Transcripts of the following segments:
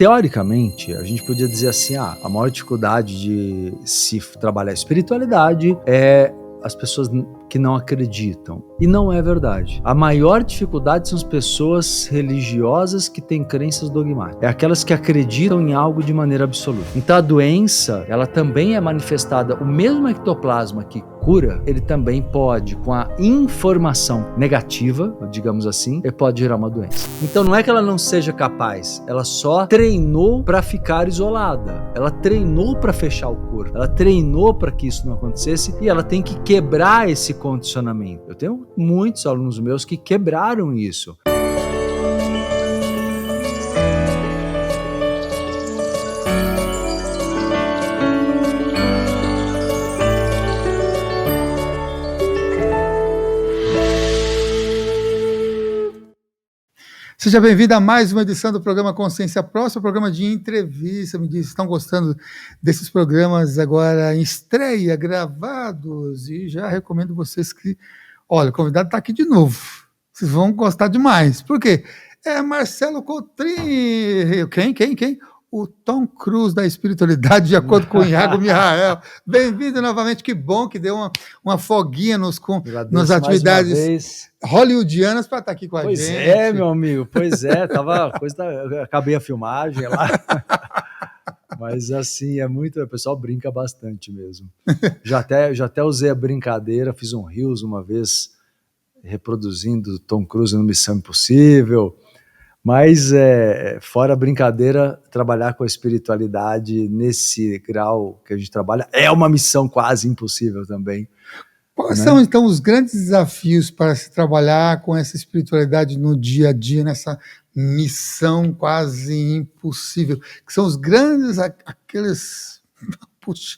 Teoricamente, a gente podia dizer assim: a maior dificuldade de se trabalhar a espiritualidade é as pessoas que não acreditam. E não é verdade. A maior dificuldade são as pessoas religiosas que têm crenças dogmáticas. É aquelas que acreditam em algo de maneira absoluta. Então a doença, ela também é manifestada, o mesmo ectoplasma que cura, ele também pode, com a informação negativa, digamos assim, ele pode gerar uma doença. Então não é que ela não seja capaz, ela só treinou para ficar isolada. Ela treinou para fechar o corpo. Ela treinou para que isso não acontecesse e ela tem que quebrar esse condicionamento. Eu tenho muitos alunos meus que quebraram isso. Seja bem-vindo a mais uma edição do programa Consciência Próxima, programa de entrevista. Me diz, estão gostando desses programas agora em estreia, gravados? E já recomendo vocês que, olha, o convidado está aqui de novo. Vocês vão gostar demais. Por quê? É Marcelo Cotrim. Quem? O Tom Cruise da espiritualidade, de acordo com o Iago Mihael. Bem-vindo novamente. Que bom que deu uma folguinha nas atividades hollywoodianas para estar aqui com a gente. Pois é, meu amigo. Pois é. Acabei a filmagem lá. Mas assim, o pessoal brinca bastante mesmo. Já até usei a brincadeira, fiz um Reels uma vez reproduzindo Tom Cruise no Missão Impossível. Mas, fora a brincadeira, trabalhar com a espiritualidade nesse grau que a gente trabalha é uma missão quase impossível também. Quais são, então, os grandes desafios para se trabalhar com essa espiritualidade no dia a dia, nessa missão quase impossível? Que são os grandes, aqueles... Puxa,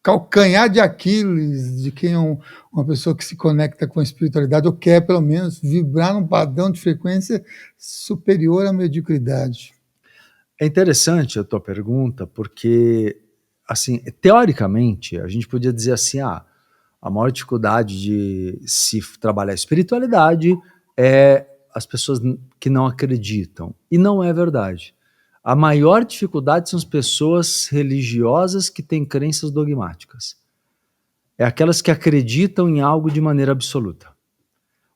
calcanhar de Aquiles de quem é uma pessoa que se conecta com a espiritualidade ou quer, pelo menos, vibrar num padrão de frequência superior à mediocridade. É interessante a tua pergunta, porque, assim, teoricamente, a gente podia dizer assim: a maior dificuldade de se trabalhar a espiritualidade é as pessoas que não acreditam. E não é verdade. A maior dificuldade são as pessoas religiosas que têm crenças dogmáticas. É aquelas que acreditam em algo de maneira absoluta.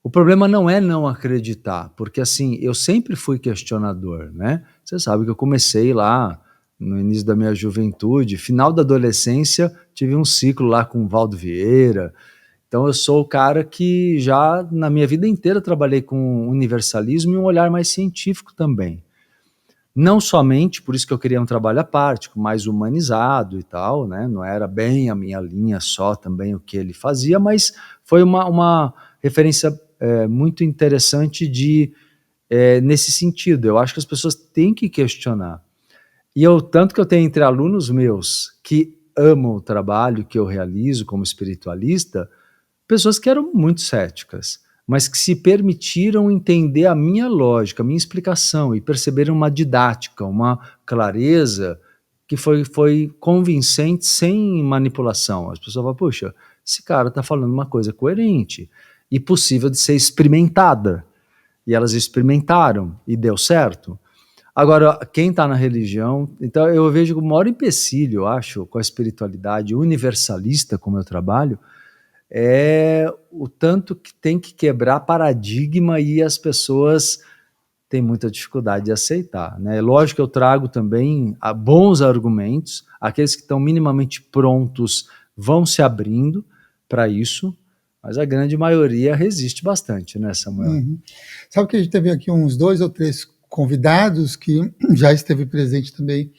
O problema não é não acreditar, porque assim, eu sempre fui questionador, né? Você sabe que eu comecei lá no início da minha juventude, final da adolescência, tive um ciclo lá com o Valdo Vieira. Então eu sou o cara que já na minha vida inteira trabalhei com universalismo e um olhar mais científico também. Não somente, por isso que eu queria um trabalho à parte, mais humanizado e tal, né? Não era bem a minha linha só também o que ele fazia, mas foi uma referência muito interessante nesse sentido. Eu acho que as pessoas têm que questionar. E tanto que eu tenho entre alunos meus que amam o trabalho que eu realizo como espiritualista, pessoas que eram muito céticas, mas que se permitiram entender a minha lógica, a minha explicação e perceberam uma didática, uma clareza que foi convincente, sem manipulação. As pessoas falam: puxa, esse cara está falando uma coisa coerente e possível de ser experimentada. E elas experimentaram e deu certo. Agora, quem está na religião, então eu vejo que o maior empecilho, eu acho, com a espiritualidade universalista, como eu trabalho, é o tanto que tem que quebrar paradigma e as pessoas têm muita dificuldade de aceitar, né? Lógico que eu trago também bons argumentos, aqueles que estão minimamente prontos vão se abrindo para isso, mas a grande maioria resiste bastante, né, Samuel? Uhum. Sabe que a gente teve aqui uns 2 ou 3 convidados que já esteve presente também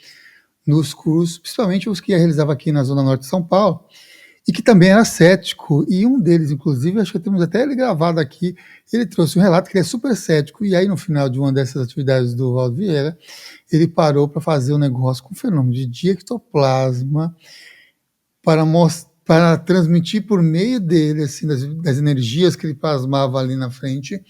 nos cursos, principalmente os que realizava aqui na Zona Norte de São Paulo, e que também era cético, e um deles, inclusive, acho que temos até ele gravado aqui, ele trouxe um relato que ele é super cético, e aí no final de uma dessas atividades do Valdo Vieira, ele parou para fazer um negócio com o fenômeno de diectoplasma, para transmitir por meio dele, assim, das energias que ele plasmava ali na frente,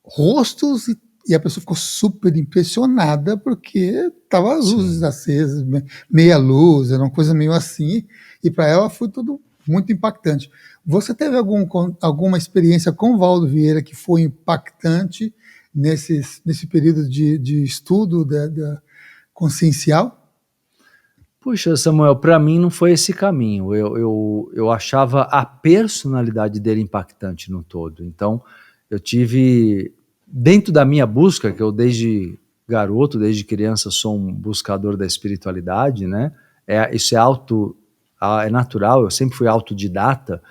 rostos, e a pessoa ficou super impressionada porque tava as luzes acesas, meia luz, era uma coisa meio assim, e para ela foi tudo muito impactante. Você teve alguma experiência com o Valdo Vieira que foi impactante nesse período de estudo consciencial? Puxa, Samuel, para mim não foi esse caminho. Eu achava a personalidade dele impactante no todo. Então, eu tive, dentro da minha busca, que eu desde garoto, desde criança, sou um buscador da espiritualidade, né? Isso é natural, eu sempre fui autodidata.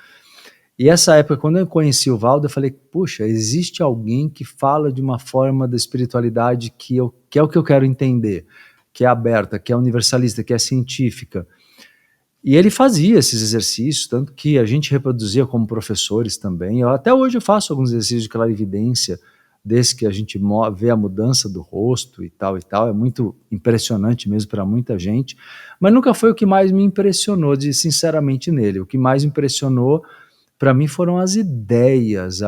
E essa época, quando eu conheci o Valdo, eu falei, puxa, existe alguém que fala de uma forma da espiritualidade que é o que eu quero entender, que é aberta, que é universalista, que é científica. E ele fazia esses exercícios, tanto que a gente reproduzia como professores também. Até hoje eu faço alguns exercícios de clarividência, desde que a gente vê a mudança do rosto e tal, é muito impressionante mesmo para muita gente, mas nunca foi o que mais me impressionou, sinceramente, nele. O que mais impressionou para mim foram as ideias,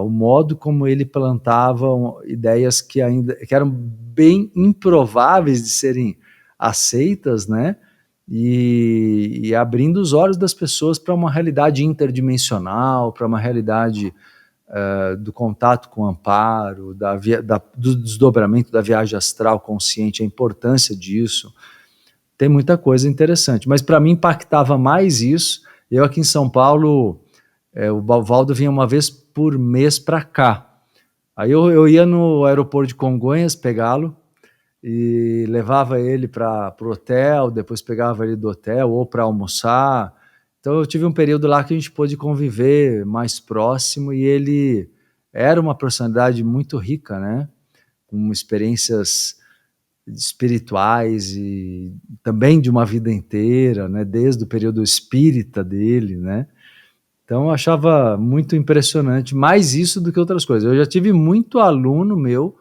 o modo como ele plantava ideias que eram bem improváveis de serem aceitas, né? E abrindo os olhos das pessoas para uma realidade interdimensional, para uma realidade do contato com o amparo, do desdobramento da viagem astral consciente, a importância disso. Tem muita coisa interessante, mas para mim impactava mais isso. Eu aqui em São Paulo, o Valdo vinha uma vez por mês para cá. Aí eu ia no aeroporto de Congonhas pegá-lo e levava ele para o hotel, depois pegava ele do hotel ou para almoçar. Então eu tive um período lá que a gente pôde conviver mais próximo e ele era uma personalidade muito rica, né? Com experiências espirituais e também de uma vida inteira, né? Desde o período espírita dele, né? Então eu achava muito impressionante, mais isso do que outras coisas. Eu já tive muito aluno meu,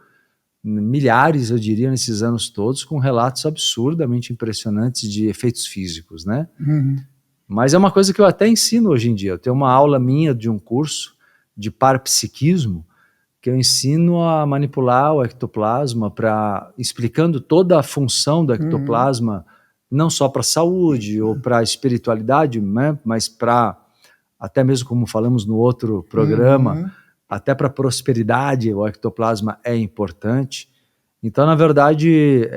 milhares eu diria nesses anos todos, com relatos absurdamente impressionantes de efeitos físicos, né? Uhum. Mas é uma coisa que eu até ensino hoje em dia. Eu tenho uma aula minha de um curso de parapsiquismo, que eu ensino a manipular o ectoplasma, explicando toda a função do ectoplasma, não só para a saúde ou para a espiritualidade, né? Mas para, até mesmo como falamos no outro programa, até para a prosperidade, o ectoplasma é importante. Então, na verdade,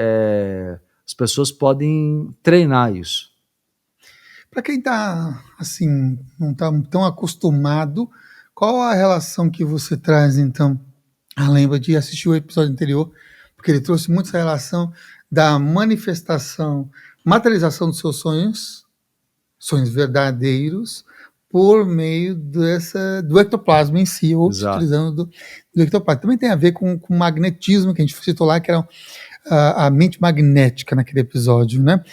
as pessoas podem treinar isso. Para quem está assim, não está tão acostumado, qual a relação que você traz, então? Lembra de assistir o episódio anterior, porque ele trouxe muito essa relação da manifestação, materialização dos seus sonhos verdadeiros, por meio do ectoplasma em si, ou utilizando do ectoplasma. Também tem a ver com o magnetismo, que a gente citou lá, que era a mente magnética naquele episódio, né?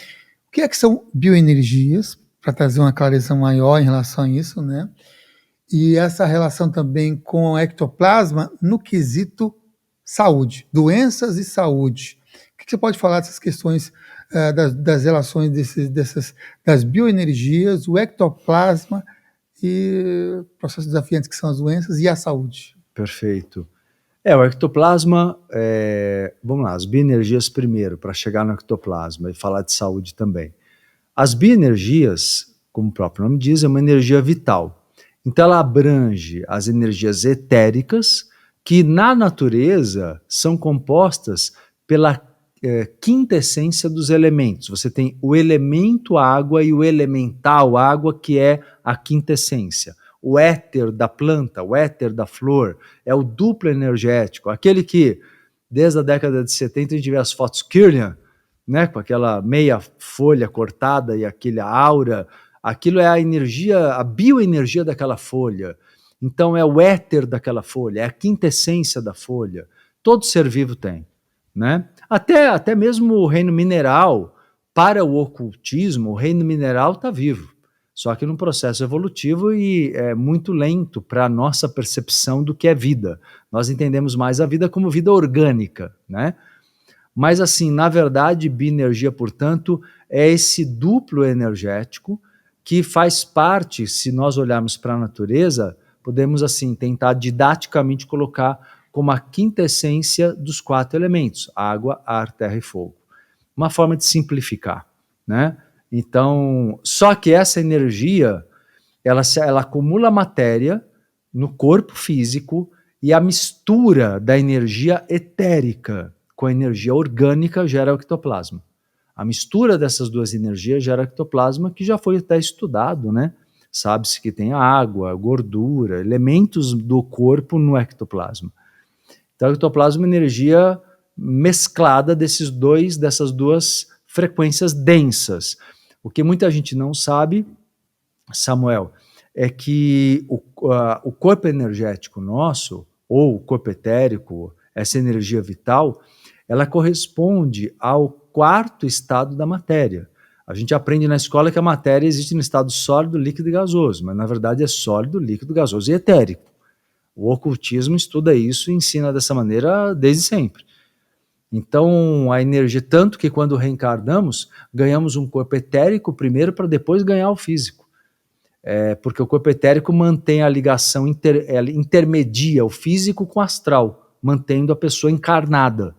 O que são bioenergias? Para trazer uma clareza maior em relação a isso, né? E essa relação também com o ectoplasma no quesito saúde, doenças e saúde. O que você pode falar dessas questões das relações das bioenergias, o ectoplasma e processos desafiantes que são as doenças e a saúde? Perfeito. O ectoplasma, vamos lá, as bioenergias primeiro, para chegar no ectoplasma e falar de saúde também. As bioenergias, como o próprio nome diz, é uma energia vital. Então ela abrange as energias etéricas, que na natureza são compostas pela quinta essência dos elementos. Você tem o elemento água e o elemental água, que é a quinta essência. O éter da planta, o éter da flor, é o duplo energético, aquele que, desde a década de 70, a gente vê as fotos Kirlian, né, com aquela meia folha cortada e aquela aura, aquilo é a energia, a bioenergia daquela folha. Então é o éter daquela folha, é a quinta essência da folha. Todo ser vivo tem, né? Até mesmo o reino mineral, para o ocultismo, o reino mineral está vivo, só que num processo evolutivo e é muito lento para a nossa percepção do que é vida. Nós entendemos mais a vida como vida orgânica, né? Mas, assim, na verdade, bioenergia, portanto, é esse duplo energético que faz parte, se nós olharmos para a natureza, podemos, assim, tentar didaticamente colocar como a quinta essência dos 4 elementos: água, ar, terra e fogo. Uma forma de simplificar, né? Então, só que essa energia, ela acumula matéria no corpo físico e a mistura da energia etérica com a energia orgânica gera o ectoplasma. A mistura dessas duas energias gera ectoplasma, que já foi até estudado, né? Sabe-se que tem água, gordura, elementos do corpo no ectoplasma. Então, o ectoplasma é uma energia mesclada dessas duas frequências densas. O que muita gente não sabe, Samuel, é que o corpo energético nosso, ou o corpo etérico, essa energia vital, ela corresponde ao quarto estado da matéria. A gente aprende na escola que a matéria existe no estado sólido, líquido e gasoso, mas na verdade é sólido, líquido, gasoso e etérico. O ocultismo estuda isso e ensina dessa maneira desde sempre. Então, a energia, tanto que quando reencarnamos, ganhamos um corpo etérico primeiro para depois ganhar o físico. Porque o corpo etérico mantém a ligação, intermedia o físico com o astral, mantendo a pessoa encarnada.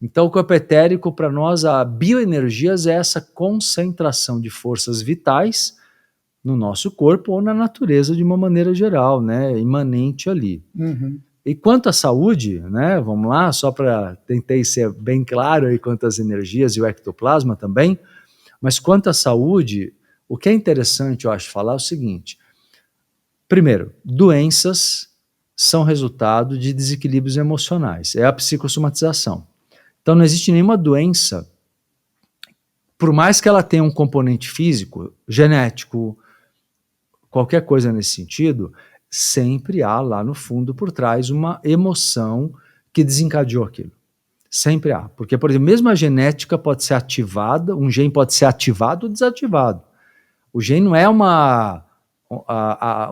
Então, o corpo etérico, para nós, a bioenergias é essa concentração de forças vitais no nosso corpo ou na natureza de uma maneira geral, né, imanente ali. Uhum. E quanto à saúde, né, vamos lá, só para tentei ser bem claro aí quanto às energias e o ectoplasma também, mas quanto à saúde, o que é interessante, eu acho, falar é o seguinte: primeiro, doenças são resultado de desequilíbrios emocionais, é a psicossomatização. Então não existe nenhuma doença, por mais que ela tenha um componente físico, genético, qualquer coisa nesse sentido, sempre há lá no fundo por trás uma emoção que desencadeou aquilo. Sempre há. Porque, por exemplo, mesmo a genética pode ser ativada, um gene pode ser ativado ou desativado. O gene não é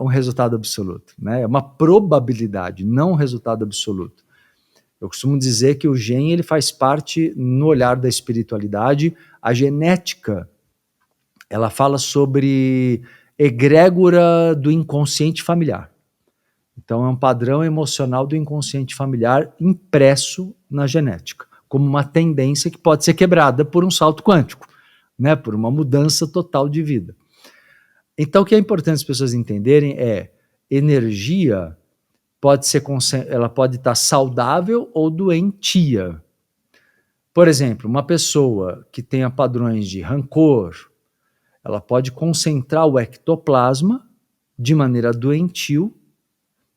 um resultado absoluto, né? É uma probabilidade, não um resultado absoluto. Eu costumo dizer que o gene ele faz parte, no olhar da espiritualidade, a genética, ela fala sobre egrégora do inconsciente familiar. Então, é um padrão emocional do inconsciente familiar impresso na genética, como uma tendência que pode ser quebrada por um salto quântico, né, por uma mudança total de vida. Então, o que é importante as pessoas entenderem é energia ela pode estar saudável ou doentia. Por exemplo, uma pessoa que tenha padrões de rancor, ela pode concentrar o ectoplasma de maneira doentio,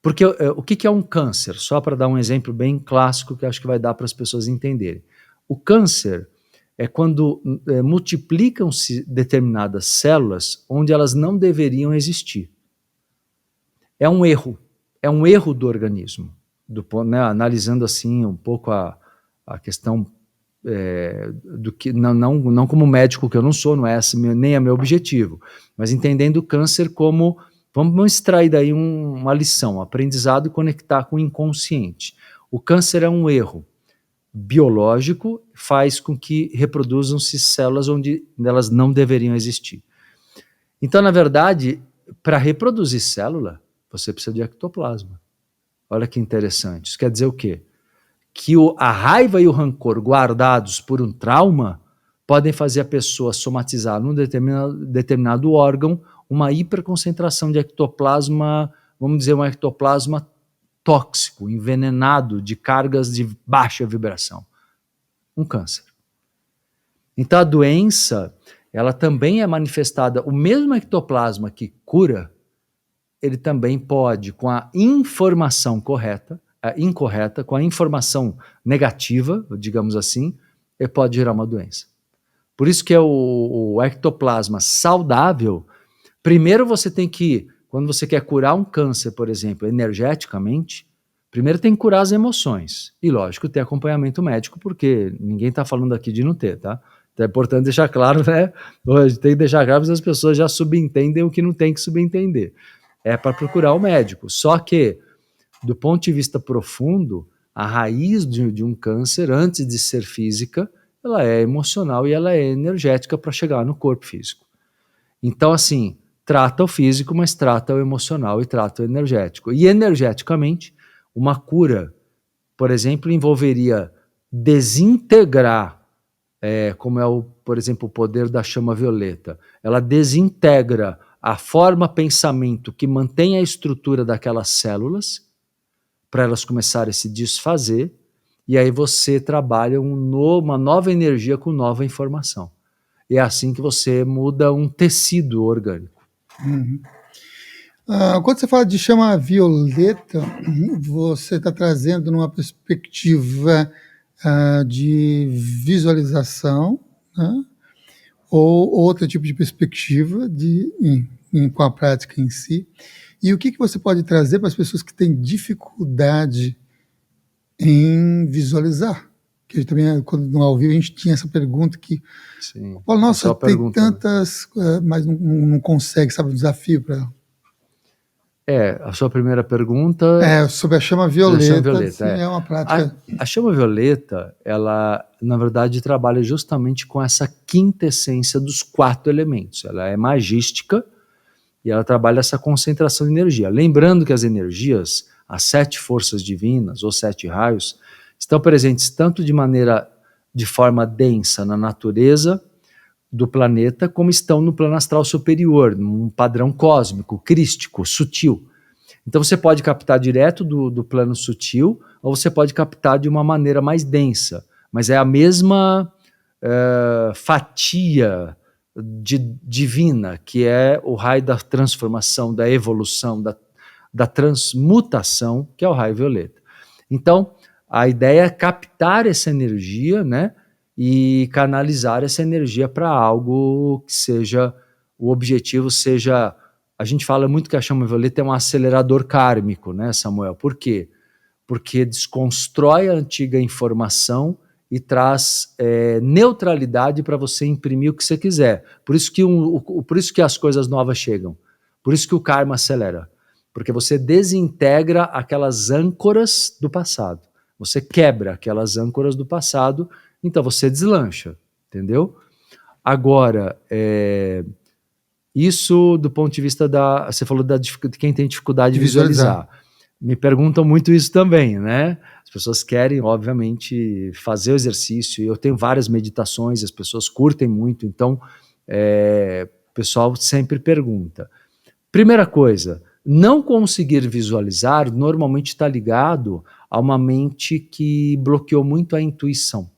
porque o que é um câncer? Só para dar um exemplo bem clássico que acho que vai dar para as pessoas entenderem. O câncer é quando multiplicam-se determinadas células onde elas não deveriam existir. É um erro do organismo, né, analisando assim um pouco a questão do que não como médico que eu não sou, não é esse nem é meu objetivo, mas entendendo o câncer como, vamos extrair daí uma lição, um aprendizado e conectar com o inconsciente. O câncer é um erro biológico, faz com que reproduzam-se células onde elas não deveriam existir. Então, na verdade, para reproduzir célula, você precisa de ectoplasma. Olha que interessante. Isso quer dizer o quê? Que a raiva e o rancor guardados por um trauma podem fazer a pessoa somatizar num determinado órgão uma hiperconcentração de ectoplasma, vamos dizer, um ectoplasma tóxico, envenenado, de cargas de baixa vibração. Um câncer. Então a doença, ela também é manifestada, o mesmo ectoplasma que cura, ele também pode, com a informação incorreta, com a informação negativa, digamos assim, ele pode gerar uma doença. Por isso que é o ectoplasma saudável, primeiro você tem que, quando você quer curar um câncer, por exemplo, energeticamente, primeiro tem que curar as emoções. E lógico, ter acompanhamento médico, porque ninguém está falando aqui de não ter, tá? Então é importante deixar claro, né? Tem que deixar claro, porque as pessoas já subentendem o que não tem que subentender. É para procurar o médico. Só que, do ponto de vista profundo, a raiz de um câncer, antes de ser física, ela é emocional e ela é energética para chegar no corpo físico. Então, assim, trata o físico, mas trata o emocional e trata o energético. E energeticamente, uma cura, por exemplo, envolveria desintegrar, como é, por exemplo, o poder da chama violeta. Ela desintegra a forma pensamento que mantém a estrutura daquelas células, para elas começarem a se desfazer, e aí você trabalha uma nova energia com nova informação. E é assim que você muda um tecido orgânico. Uhum. Quando você fala de chama violeta, você está trazendo numa perspectiva de visualização, né? Ou outro tipo de perspectiva com a prática em si. E o que você pode trazer para as pessoas que têm dificuldade em visualizar? Que também, quando no ao vivo, a gente tinha essa pergunta que, Sim. nossa, tem pergunta, tantas, mas não consegue, sabe, o desafio para... a sua primeira pergunta... sobre a chama violeta, sim, é uma prática... A chama violeta, ela, na verdade, trabalha justamente com essa quintessência dos 4 elementos. Ela é magística e ela trabalha essa concentração de energia. Lembrando que as energias, as 7 forças divinas, ou 7 raios, estão presentes tanto de forma densa na natureza do planeta, como estão no plano astral superior, num padrão cósmico, crístico, sutil. Então você pode captar direto do plano sutil, ou você pode captar de uma maneira mais densa, mas é a mesma fatia divina, que é o raio da transformação, da evolução, da transmutação, que é o raio violeta. Então, a ideia é captar essa energia, né, e canalizar essa energia para algo que seja, o objetivo seja... A gente fala muito que a chama violeta é um acelerador kármico, né, Samuel? Por quê? Porque desconstrói a antiga informação e traz neutralidade para você imprimir o que você quiser. Por isso que as coisas novas chegam. Por isso que o karma acelera. Porque você desintegra aquelas âncoras do passado. Você quebra aquelas âncoras do passado, então você deslancha, entendeu? Agora, isso do ponto de vista você falou de quem tem dificuldade de visualizar. Me perguntam muito isso também, né? As pessoas querem, obviamente, fazer o exercício, e eu tenho várias meditações, as pessoas curtem muito, então o pessoal sempre pergunta. Primeira coisa, não conseguir visualizar normalmente está ligado a uma mente que bloqueou muito a intuição,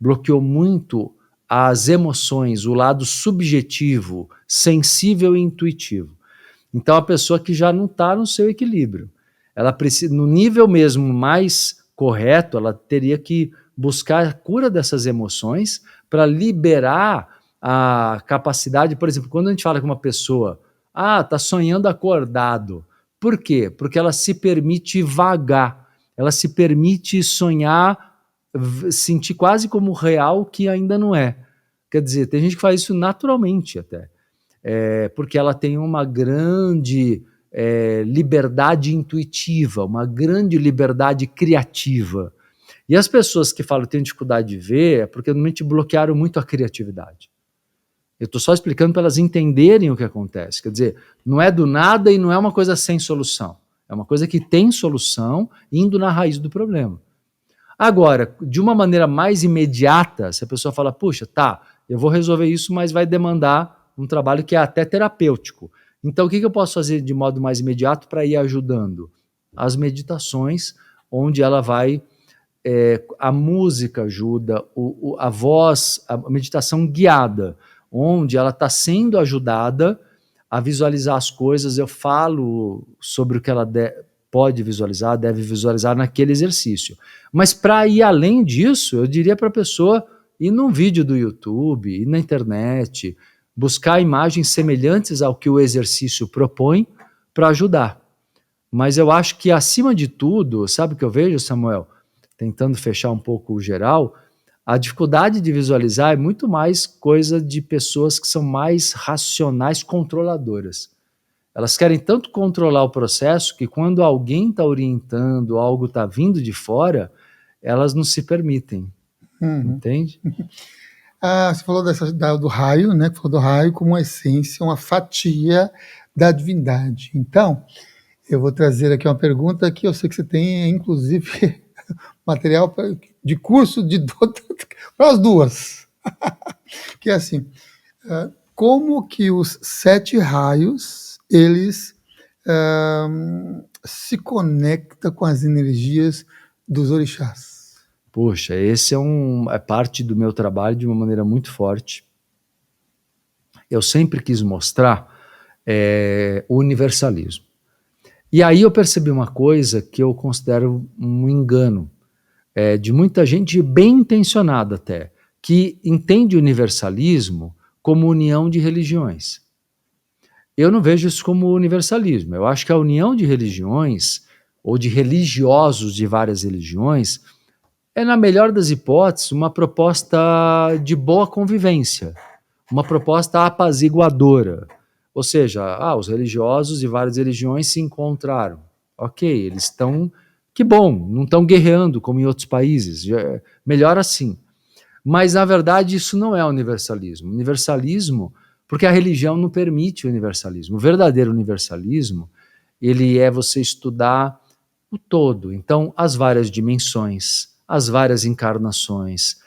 bloqueou muito as emoções, o lado subjetivo, sensível e intuitivo. Então a pessoa que já não está no seu equilíbrio, ela precisa, no nível mesmo mais correto, ela teria que buscar a cura dessas emoções para liberar a capacidade. Por exemplo, quando a gente fala com uma pessoa, está sonhando acordado. Por quê? Porque ela se permite vagar, ela se permite sonhar, sentir quase como real que ainda não é. Quer dizer, tem gente que faz isso naturalmente até, porque ela tem uma grande liberdade intuitiva, uma grande liberdade criativa. E as pessoas que falam que têm dificuldade de ver é porque normalmente bloquearam muito a criatividade. Eu estou só explicando para elas entenderem o que acontece. Quer dizer, não é do nada e não é uma coisa sem solução. É uma coisa que tem solução indo na raiz do problema. Agora, de uma maneira mais imediata, se a pessoa fala, puxa, eu vou resolver isso, mas vai demandar um trabalho que é até terapêutico. Então, o que eu posso fazer de modo mais imediato para ir ajudando? As meditações, onde ela vai... a música ajuda, a voz, a meditação guiada, onde ela está sendo ajudada a visualizar as coisas. Eu falo sobre o que ela pode visualizar, deve visualizar naquele exercício. Mas para ir além disso, eu diria para a pessoa ir num vídeo do YouTube, ir na internet, buscar imagens semelhantes ao que o exercício propõe para ajudar. Mas eu acho que, acima de tudo, sabe o que eu vejo, Samuel? Tentando fechar um pouco o geral, a dificuldade de visualizar é muito mais coisa de pessoas que são mais racionais, controladoras. Elas querem tanto controlar o processo que, quando alguém está orientando, algo está vindo de fora, elas não se permitem. Entende? Você falou do raio, né? Falou do raio como uma essência, uma fatia da divindade. Então, eu vou trazer aqui uma pergunta que eu sei que você tem, inclusive, material de curso para as duas. Que é assim, como que os 7 raios, eles se conectam com as energias dos orixás? Poxa, esse é parte do meu trabalho de uma maneira muito forte. Eu sempre quis mostrar o universalismo. E aí eu percebi uma coisa que eu considero um engano de muita gente bem intencionada até, que entende o universalismo como união de religiões. Eu não vejo isso como universalismo. Eu acho que a união de religiões, ou de religiosos de várias religiões, é, na melhor das hipóteses, uma proposta de boa convivência, uma proposta apaziguadora. Ou seja, os religiosos de várias religiões se encontraram. Ok, eles estão... Que bom, não estão guerreando como em outros países. Melhor assim. Mas, na verdade, isso não é universalismo. Universalismo, porque a religião não permite o universalismo. O verdadeiro universalismo, ele é você estudar o todo. Então, as várias dimensões, as várias encarnações,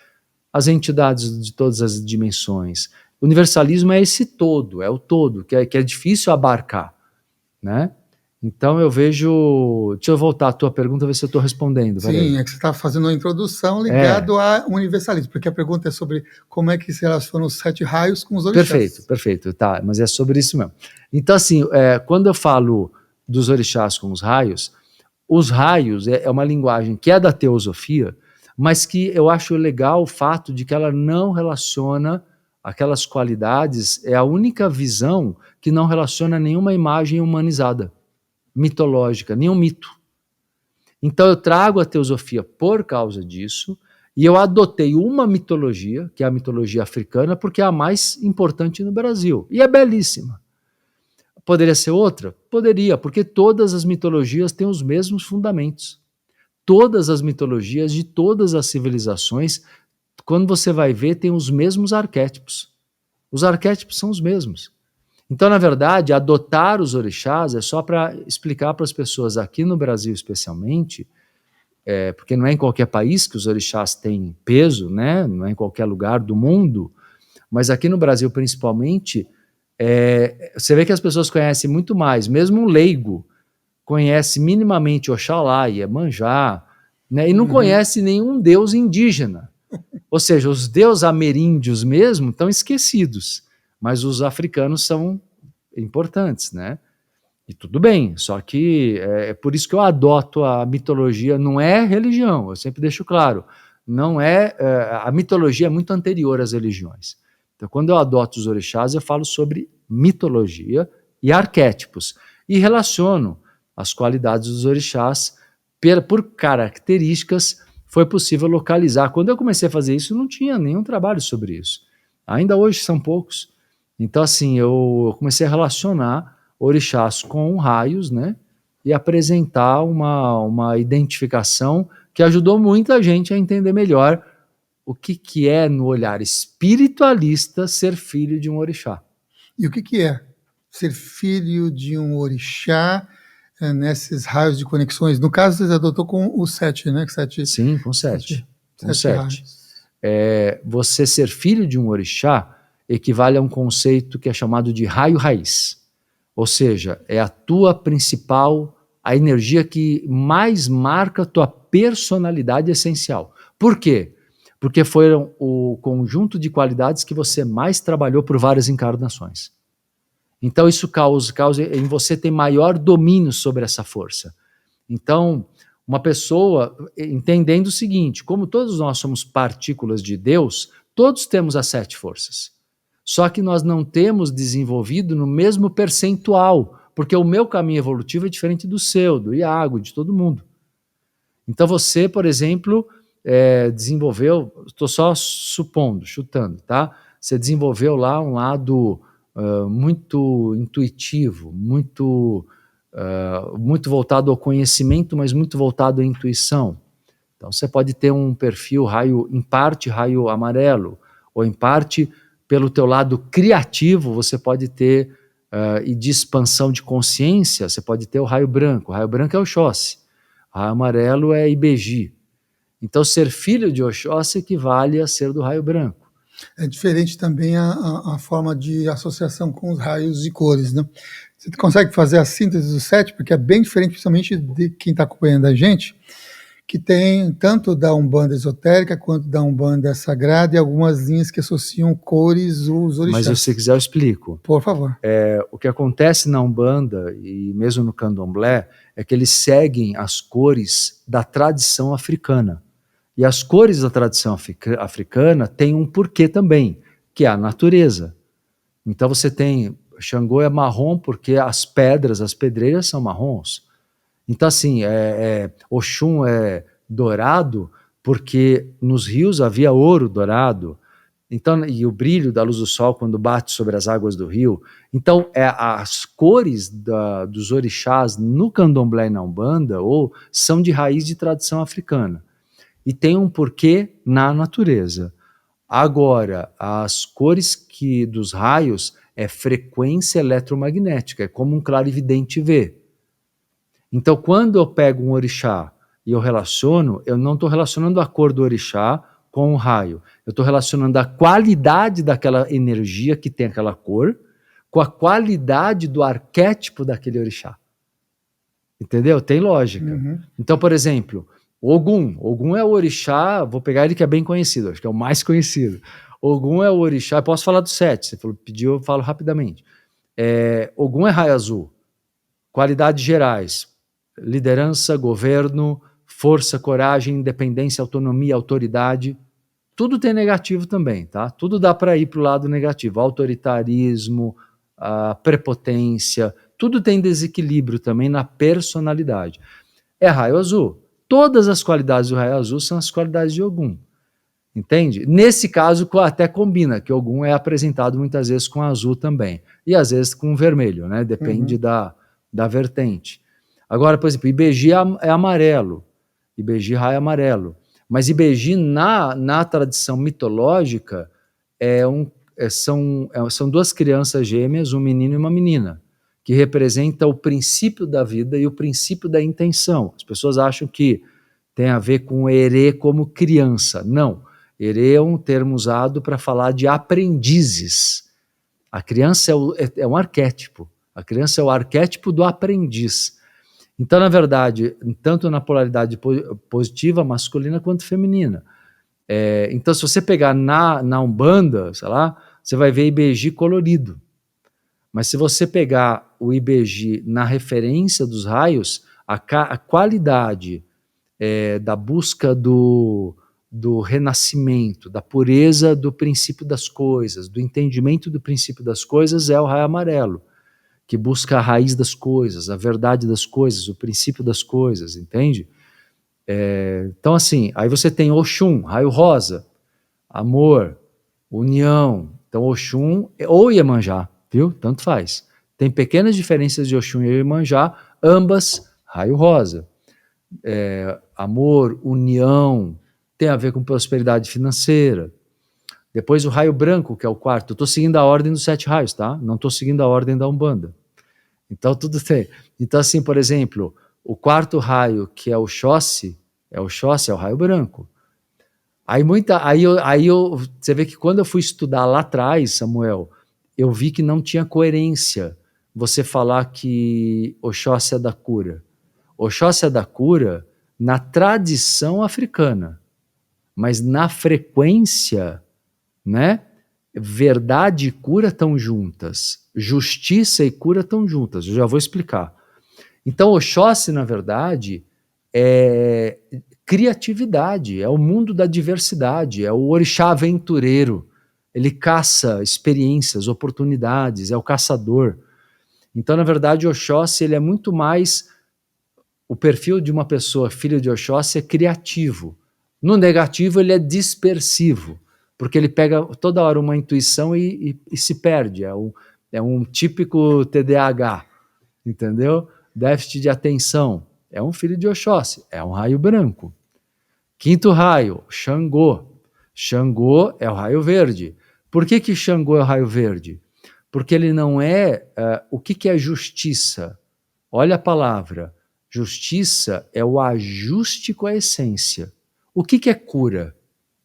as entidades de todas as dimensões. O universalismo é esse todo, é o todo, que é difícil abarcar, né? Então eu vejo... Deixa eu voltar à tua pergunta, ver se eu estou respondendo. Sim, é que você está fazendo uma introdução ligado ao universalismo, porque a pergunta é sobre como é que se relacionam os 7 raios com os orixás. Perfeito, tá, mas é sobre isso mesmo. Então assim, quando eu falo dos orixás com os raios é uma linguagem que é da teosofia, mas que eu acho legal o fato de que ela não relaciona aquelas qualidades, é a única visão que não relaciona nenhuma imagem humanizada, mitológica, nenhum mito. Então eu trago a teosofia por causa disso, e eu adotei uma mitologia, que é a mitologia africana, porque é a mais importante no Brasil, e é belíssima. Poderia ser outra? Poderia, porque todas as mitologias têm os mesmos fundamentos. Todas as mitologias de todas as civilizações, quando você vai ver, têm os mesmos arquétipos. Os arquétipos são os mesmos. Então, na verdade, adotar os orixás é só para explicar para as pessoas aqui no Brasil, especialmente, porque não é em qualquer país que os orixás têm peso, né? Não é em qualquer lugar do mundo, mas aqui no Brasil, principalmente, você vê que as pessoas conhecem muito mais, mesmo um leigo conhece minimamente Oxalá, Iemanjá, né? E não conhece nenhum deus indígena. Ou seja, os deuses ameríndios mesmo estão esquecidos, mas os africanos são importantes, né? E tudo bem, só que é por isso que eu adoto a mitologia, não é religião, eu sempre deixo claro, não a mitologia é muito anterior às religiões. Então, quando eu adoto os orixás, eu falo sobre mitologia e arquétipos, e relaciono as qualidades dos orixás por características. Foi possível localizar. Quando eu comecei a fazer isso, não tinha nenhum trabalho sobre isso. Ainda hoje são poucos. Então, assim, eu comecei a relacionar orixás com raios, né? E apresentar uma identificação que ajudou muita gente a entender melhor o que é, no olhar espiritualista, ser filho de um orixá. E o que é ser filho de um orixá nesses raios de conexões? No caso, você adotou com o 7, né? 7, sim, com 7. Com 7. Raios. Você ser filho de um orixá equivale a um conceito que é chamado de raio raiz. Ou seja, é a tua principal, a energia que mais marca a tua personalidade essencial. Por quê? Porque foram o conjunto de qualidades que você mais trabalhou por várias encarnações. Então isso causa em você ter maior domínio sobre essa força. Então, uma pessoa entendendo o seguinte, como todos nós somos partículas de Deus, todos temos as 7 forças. Só que nós não temos desenvolvido no mesmo percentual, porque o meu caminho evolutivo é diferente do seu, do Iago, de todo mundo. Então você, por exemplo, desenvolveu, estou só supondo, chutando, tá? Você desenvolveu lá um lado muito intuitivo, muito voltado ao conhecimento, mas muito voltado à intuição. Então você pode ter um perfil em parte raio amarelo, ou em parte pelo teu lado criativo, você pode ter, e de expansão de consciência, você pode ter o raio branco. O raio branco é Oxóssi, o raio amarelo é Ibeji. Então ser filho de Oxóssi equivale a ser do raio branco. É diferente também a forma de associação com os raios e cores, né? Você consegue fazer a síntese dos 7, porque é bem diferente, principalmente de quem está acompanhando a gente, que tem tanto da Umbanda esotérica quanto da Umbanda sagrada e algumas linhas que associam cores os orixás. Mas se você quiser eu explico. Por favor. O que acontece na Umbanda e mesmo no Candomblé é que eles seguem as cores da tradição africana. E as cores da tradição africana têm um porquê também, que é a natureza. Então você tem, Xangô é marrom porque as pedras, as pedreiras são marrons. Então assim, Oxum é dourado porque nos rios havia ouro dourado. Então, e o brilho da luz do sol quando bate sobre as águas do rio. Então, as cores dos orixás no Candomblé e na Umbanda são de raiz de tradição africana. E tem um porquê na natureza. Agora, as cores dos raios é frequência eletromagnética, é como um clarividente vê. Então, quando eu pego um orixá e eu relaciono, eu não estou relacionando a cor do orixá com o raio. Eu estou relacionando a qualidade daquela energia que tem aquela cor com a qualidade do arquétipo daquele orixá. Entendeu? Tem lógica. Uhum. Então, por exemplo, Ogum. Ogum é o orixá, vou pegar ele que é bem conhecido, acho que é o mais conhecido. Ogum é o orixá, eu posso falar dos 7, você pediu, eu falo rapidamente. Ogum é raio azul. Qualidades gerais: liderança, governo, força, coragem, independência, autonomia, autoridade. Tudo tem negativo também, tá? Tudo dá para ir para o lado negativo. Autoritarismo, a prepotência, tudo tem desequilíbrio também na personalidade. É raio azul. Todas as qualidades do raio azul são as qualidades de Ogum. Entende? Nesse caso até combina, que Ogum é apresentado muitas vezes com azul também. E às vezes com vermelho, né? Depende da vertente. Agora, por exemplo, Ibeji é amarelo. Ibeji raio amarelo. Mas Ibeji, na tradição mitológica, são duas crianças gêmeas, um menino e uma menina, que representa o princípio da vida e o princípio da intenção. As pessoas acham que tem a ver com Herê como criança. Não. Herê é um termo usado para falar de aprendizes. A criança é um arquétipo. A criança é o arquétipo do aprendiz. Então, na verdade, tanto na polaridade positiva, masculina, quanto feminina. Então, se você pegar na Umbanda, sei lá, você vai ver Ibeji colorido. Mas se você pegar o Ibeji na referência dos raios, a qualidade da busca do renascimento, da pureza do princípio das coisas, do entendimento do princípio das coisas é o raio amarelo, que busca a raiz das coisas, a verdade das coisas, o princípio das coisas, entende? Então assim, aí você tem Oxum, raio rosa, amor, união. Então Oxum ou Iemanjá, viu? Tanto faz. Tem pequenas diferenças de Oxum e Iemanjá, ambas raio rosa. Amor, união, tem a ver com prosperidade financeira. Depois o raio branco, que é o quarto. Eu estou seguindo a ordem dos 7 raios, tá? Não estou seguindo a ordem da Umbanda. Então tudo tem. Então assim, por exemplo, o quarto raio, que é o Xóssi, é o raio branco. Você vê que quando eu fui estudar lá atrás, Samuel, eu vi que não tinha coerência você falar que Oxóssi é da cura. Oxóssi é da cura na tradição africana, mas na frequência, né? Verdade e cura estão juntas, justiça e cura estão juntas. Eu já vou explicar. Então, Oxóssi, na verdade, é criatividade, é o mundo da diversidade, é o orixá aventureiro. Ele caça experiências, oportunidades, é o caçador. Então, na verdade, Oxóssi ele é muito mais... O perfil de uma pessoa, filho de Oxóssi, é criativo. No negativo, ele é dispersivo, porque ele pega toda hora uma intuição e se perde. É um típico TDAH, entendeu? Déficit de atenção. É um filho de Oxóssi, é um raio branco. Quinto raio, Xangô. Xangô é o raio verde. Por que Xangô é o raio verde? Porque ele não é... o que é justiça? Olha a palavra. Justiça é o ajuste com a essência. O que é cura?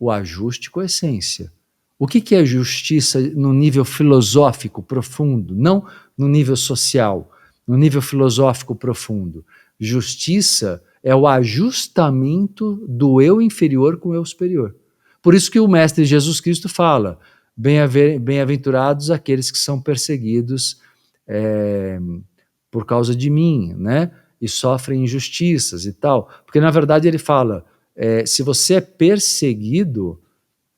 O ajuste com a essência. O que é justiça no nível filosófico profundo? Não no nível social, no nível filosófico profundo. Justiça é o ajustamento do eu inferior com o eu superior. Por isso que o Mestre Jesus Cristo fala, bem-aventurados aqueles que são perseguidos por causa de mim, né? E sofrem injustiças e tal. Porque, na verdade, ele fala, se você é perseguido,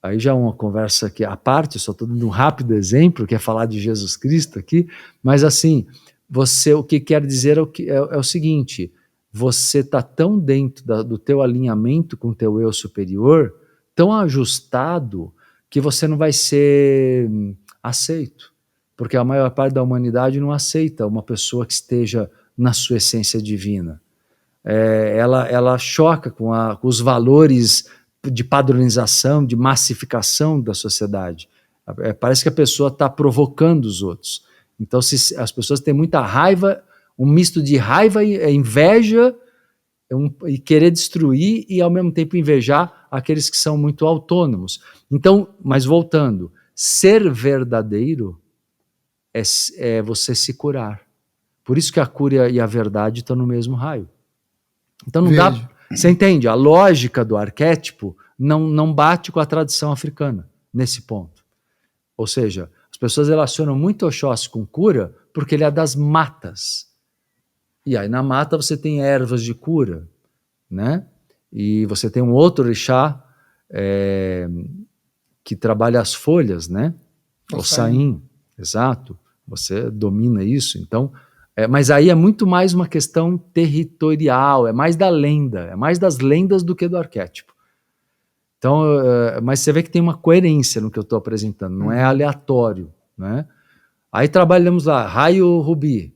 aí já é uma conversa aqui à parte, eu só estou dando um rápido exemplo, que é falar de Jesus Cristo aqui, mas assim, o que quer dizer é o seguinte, você está tão dentro do teu alinhamento com o teu eu superior, tão ajustado, que você não vai ser aceito. Porque a maior parte da humanidade não aceita uma pessoa que esteja na sua essência divina. Ela choca com os valores de padronização, de massificação da sociedade. Parece que a pessoa está provocando os outros. Então, se as pessoas têm muita raiva, um misto de raiva e inveja, e querer destruir e, ao mesmo tempo, invejar aqueles que são muito autônomos. Então, mas voltando, ser verdadeiro é você se curar. Por isso que a cura e a verdade estão no mesmo raio. Então não dá. Você entende? A lógica do arquétipo não bate com a tradição africana nesse ponto. Ou seja, as pessoas relacionam muito Oxóssi com cura porque ele é das matas. E aí na mata você tem ervas de cura, né? E você tem um outro orixá que trabalha as folhas, né? O saim, exato. Você domina isso, então. Mas aí é muito mais uma questão territorial, é mais da lenda, é mais das lendas do que do arquétipo. Então, mas você vê que tem uma coerência no que eu estou apresentando, não é aleatório, né? Aí trabalhamos lá, raio rubi.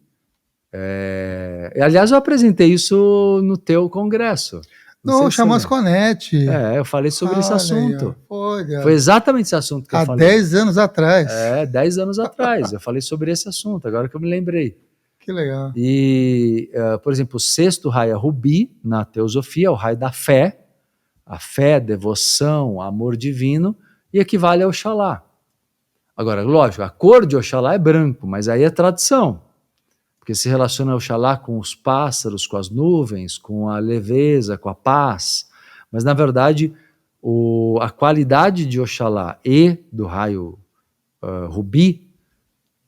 Aliás, eu apresentei isso no teu congresso. No Chamasconete. Eu falei sobre esse assunto. Olha, foi exatamente esse assunto que eu falei. Há 10 anos atrás. 10 anos atrás. Eu falei sobre esse assunto, agora que eu me lembrei. Que legal. E, por exemplo, o sexto raio é rubi, na teosofia, é o raio da fé. A fé, devoção, amor divino, e equivale ao Oxalá. Agora, lógico, a cor de Oxalá é branco, mas aí é tradição. Porque se relaciona ao Oxalá com os pássaros, com as nuvens, com a leveza, com a paz. Mas, na verdade, a qualidade de Oxalá e do raio rubi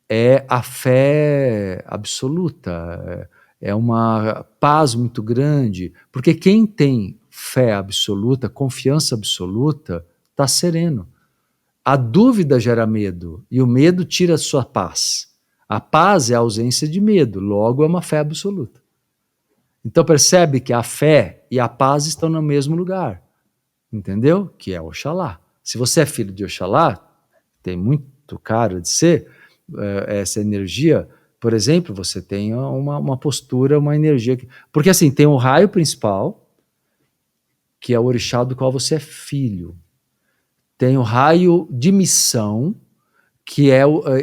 é a fé absoluta, é uma paz muito grande. Porque quem tem fé absoluta, confiança absoluta, está sereno. A dúvida gera medo, e o medo tira a sua paz. A paz é a ausência de medo, logo é uma fé absoluta. Então percebe que a fé e a paz estão no mesmo lugar, entendeu? Que é Oxalá. Se você é filho de Oxalá, tem muito cara de ser, essa energia, por exemplo, você tem uma postura, uma energia. Porque assim, tem o raio principal, que é o orixá do qual você é filho. Tem o raio de missão, que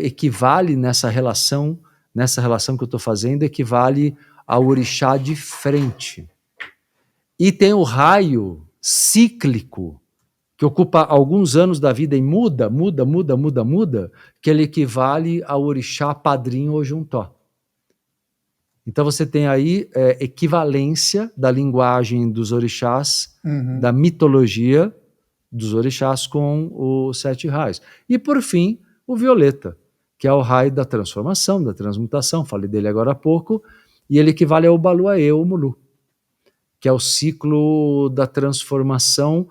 equivale nessa relação que eu estou fazendo, equivale ao orixá de frente. E tem o raio cíclico, que ocupa alguns anos da vida e muda, que ele equivale ao orixá padrinho Ojuntó. Então você tem aí equivalência da linguagem dos orixás, da mitologia dos orixás com os 7 raios. E por fim, o violeta, que é o raio da transformação, da transmutação, falei dele agora há pouco, e ele equivale ao Baluaê, ou Mulu, que é o ciclo da transformação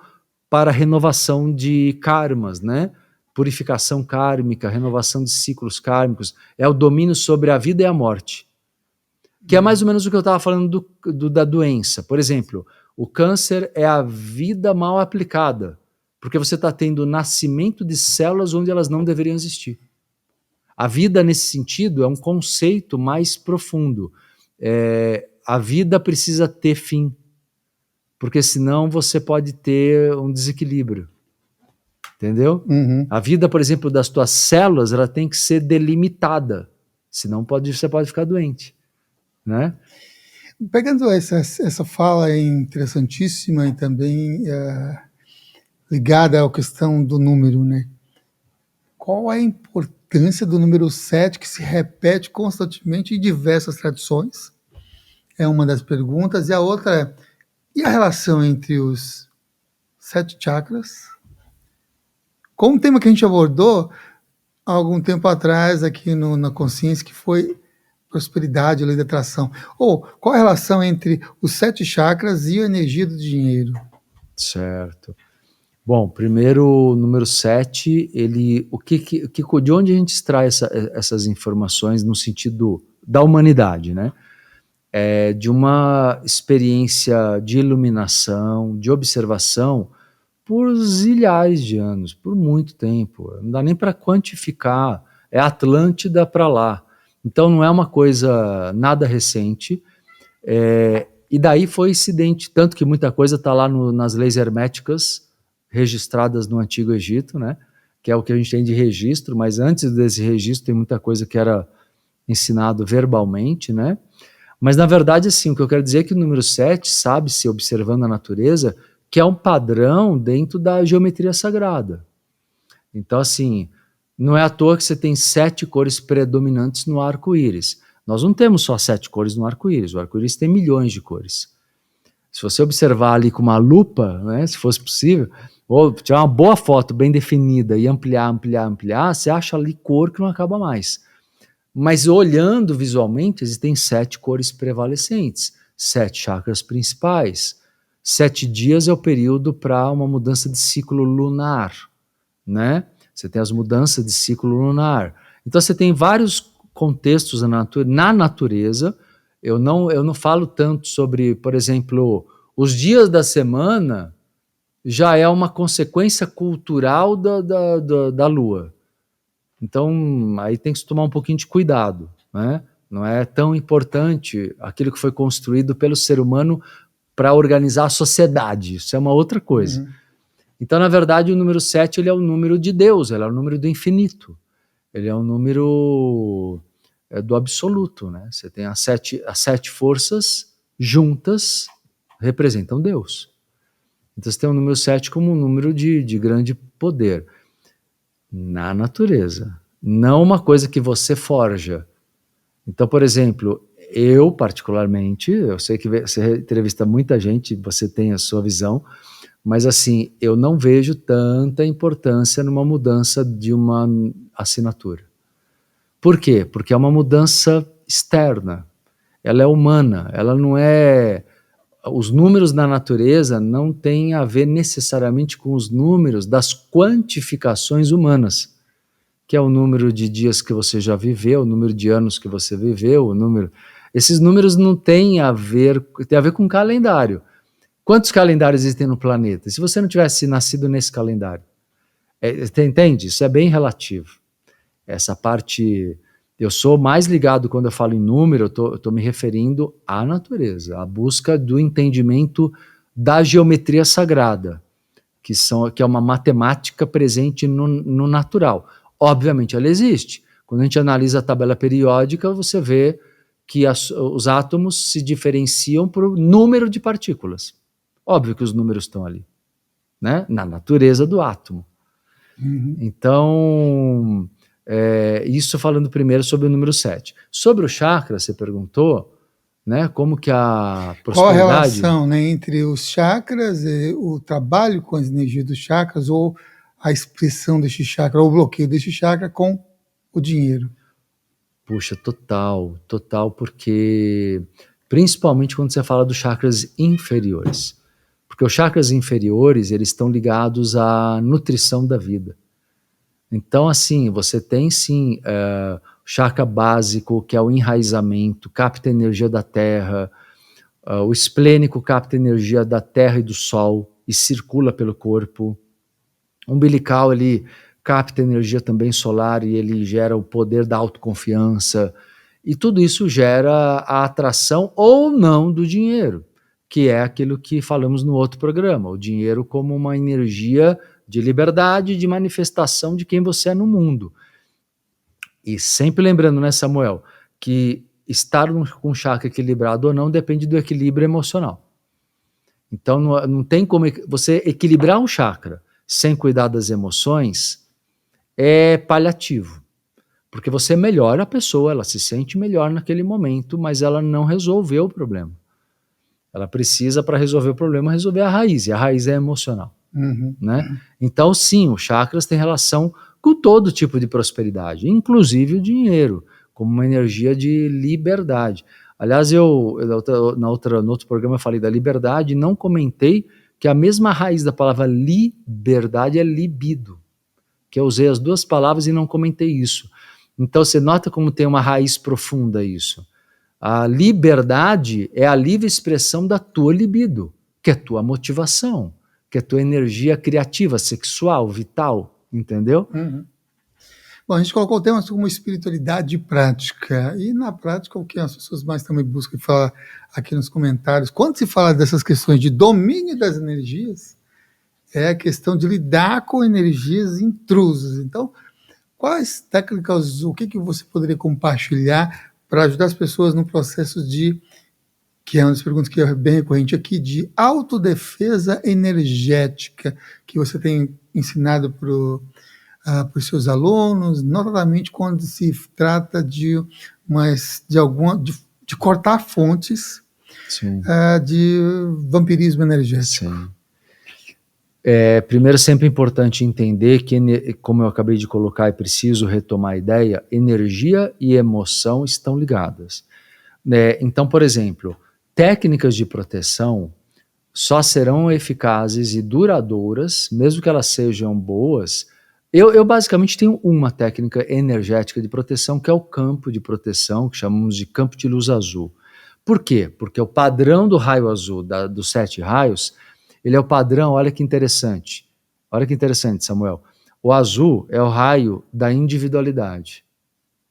para renovação de karmas, né? Purificação kármica, renovação de ciclos kármicos, é o domínio sobre a vida e a morte, que é mais ou menos o que eu estava falando da doença. Por exemplo, o câncer é a vida mal aplicada, porque você está tendo o nascimento de células onde elas não deveriam existir. A vida, nesse sentido, é um conceito mais profundo. A vida precisa ter fim, porque senão você pode ter um desequilíbrio. Entendeu? A vida, por exemplo, das tuas células, ela tem que ser delimitada, senão você pode ficar doente. Né? Pegando essa fala interessantíssima e também ligada à questão do número, né? Qual a importância do número 7, que se repete constantemente em diversas tradições? É uma das perguntas. E a outra é, E a relação entre os 7 chakras, com um tema que a gente abordou há algum tempo atrás aqui na Consciência, que foi prosperidade, lei da atração. Ou qual a relação entre os 7 chakras e a energia do dinheiro? Certo. Bom, primeiro, o número 7, de onde a gente extrai essas informações no sentido da humanidade, né? De uma experiência de iluminação, de observação, por zilhares de anos, por muito tempo. Não dá nem para quantificar. É Atlântida para lá. Então não é uma coisa nada recente. E daí foi incidente, tanto que muita coisa está lá nas leis herméticas registradas no Antigo Egito, né? Que é o que a gente tem de registro, mas antes desse registro tem muita coisa que era ensinado verbalmente, né? Mas na verdade, assim, o que eu quero dizer é que o número 7, sabe-se, observando a natureza, que é um padrão dentro da geometria sagrada. Então, assim, não é à toa que você tem 7 cores predominantes no arco-íris. Nós não temos só 7 cores no arco-íris, o arco-íris tem milhões de cores. Se você observar ali com uma lupa, né, se fosse possível, ou tirar uma boa foto bem definida e ampliar, você acha ali cor que não acaba mais. Mas olhando visualmente, existem 7 cores prevalecentes, 7 chakras principais. 7 dias é o período para uma mudança de ciclo lunar, né? Você tem as mudanças de ciclo lunar. Então você tem vários contextos na natureza. Eu não falo tanto sobre, por exemplo, os dias da semana já é uma consequência cultural da Lua. Então, aí tem que se tomar um pouquinho de cuidado, né? Não é tão importante aquilo que foi construído pelo ser humano para organizar a sociedade. Isso é uma outra coisa. Uhum. Então, na verdade, o número 7 ele é o número de Deus, ele é o número do infinito. Ele é o número do absoluto, né? Você tem as sete forças juntas representam Deus. Então, você tem o número 7 como um número de grande poder na natureza, não uma coisa que você forja. Então, por exemplo, eu particularmente, eu sei que você entrevista muita gente, você tem a sua visão, mas assim, eu não vejo tanta importância numa mudança de uma assinatura. Por quê? Porque é uma mudança externa, ela é humana, ela não é... Os números da natureza não têm a ver necessariamente com os números das quantificações humanas, que é o número de dias que você já viveu, o número de anos que você viveu, o número... Esses números não têm a ver... Tem a ver com calendário. Quantos calendários existem no planeta? Se você não tivesse nascido nesse calendário? Você entende? Isso é bem relativo. Essa parte... Eu sou mais ligado, quando eu falo em número, eu estou me referindo à natureza, à busca do entendimento da geometria sagrada, que é uma matemática presente no natural. Obviamente ela existe. Quando a gente analisa a tabela periódica, você vê que os átomos se diferenciam por número de partículas. Óbvio que os números estão ali, né? Na natureza do átomo. Uhum. Então, isso falando primeiro sobre o número 7. Sobre o chakra, você perguntou, né? Como que a prosperidade... Qual a relação, né, entre os chakras, o trabalho com as energias dos chakras, ou a expressão deste chakra, ou o bloqueio deste chakra com o dinheiro? Puxa, total, porque principalmente quando você fala dos chakras inferiores. Porque os chakras inferiores, eles estão ligados à nutrição da vida. Então, assim, você tem sim o chakra básico, que é o enraizamento, capta a energia da terra, o esplênico capta a energia da terra e do sol e circula pelo corpo. O umbilical, ele capta energia também solar e ele gera o poder da autoconfiança. E tudo isso gera a atração ou não do dinheiro, que é aquilo que falamos no outro programa, o dinheiro como uma energia de liberdade, de manifestação de quem você é no mundo. E sempre lembrando, né, Samuel, que estar com um chakra equilibrado ou não depende do equilíbrio emocional. Então não tem como você equilibrar um chakra sem cuidar das emoções, é paliativo. Porque você melhora a pessoa, ela se sente melhor naquele momento, mas ela não resolveu o problema. Ela precisa, para resolver o problema, resolver a raiz, e a raiz é emocional. Né? Então, sim, os chakras têm relação com todo tipo de prosperidade, inclusive o dinheiro, como uma energia de liberdade. Aliás, no outro programa eu falei da liberdade e não comentei que a mesma raiz da palavra liberdade é libido, que eu usei as duas palavras e não comentei isso. Então você nota como tem uma raiz profunda isso. A liberdade é a livre expressão da tua libido, que é tua motivação, que é tua energia criativa, sexual, vital, entendeu? Bom, a gente colocou o tema como espiritualidade prática, e na prática o que as pessoas mais também buscam falar aqui nos comentários, quando se fala dessas questões de domínio das energias, é a questão de lidar com energias intrusas. Então, quais técnicas, o que você poderia compartilhar para ajudar as pessoas no processo de, que é uma das perguntas que é bem recorrente aqui, de autodefesa energética, que você tem ensinado para os seus alunos, notadamente quando se trata de cortar fontes de vampirismo energético. Sim. Primeiro, sempre é importante entender que, como eu acabei de colocar e preciso retomar a ideia, energia e emoção estão ligadas. Então, por exemplo, técnicas de proteção só serão eficazes e duradouras, mesmo que elas sejam boas. Eu basicamente tenho uma técnica energética de proteção, que é o campo de proteção, que chamamos de campo de luz azul. Por quê? Porque o padrão do raio azul, dos 7 raios, ele é o padrão, olha que interessante. Olha que interessante, Samuel. O azul é o raio da individualidade.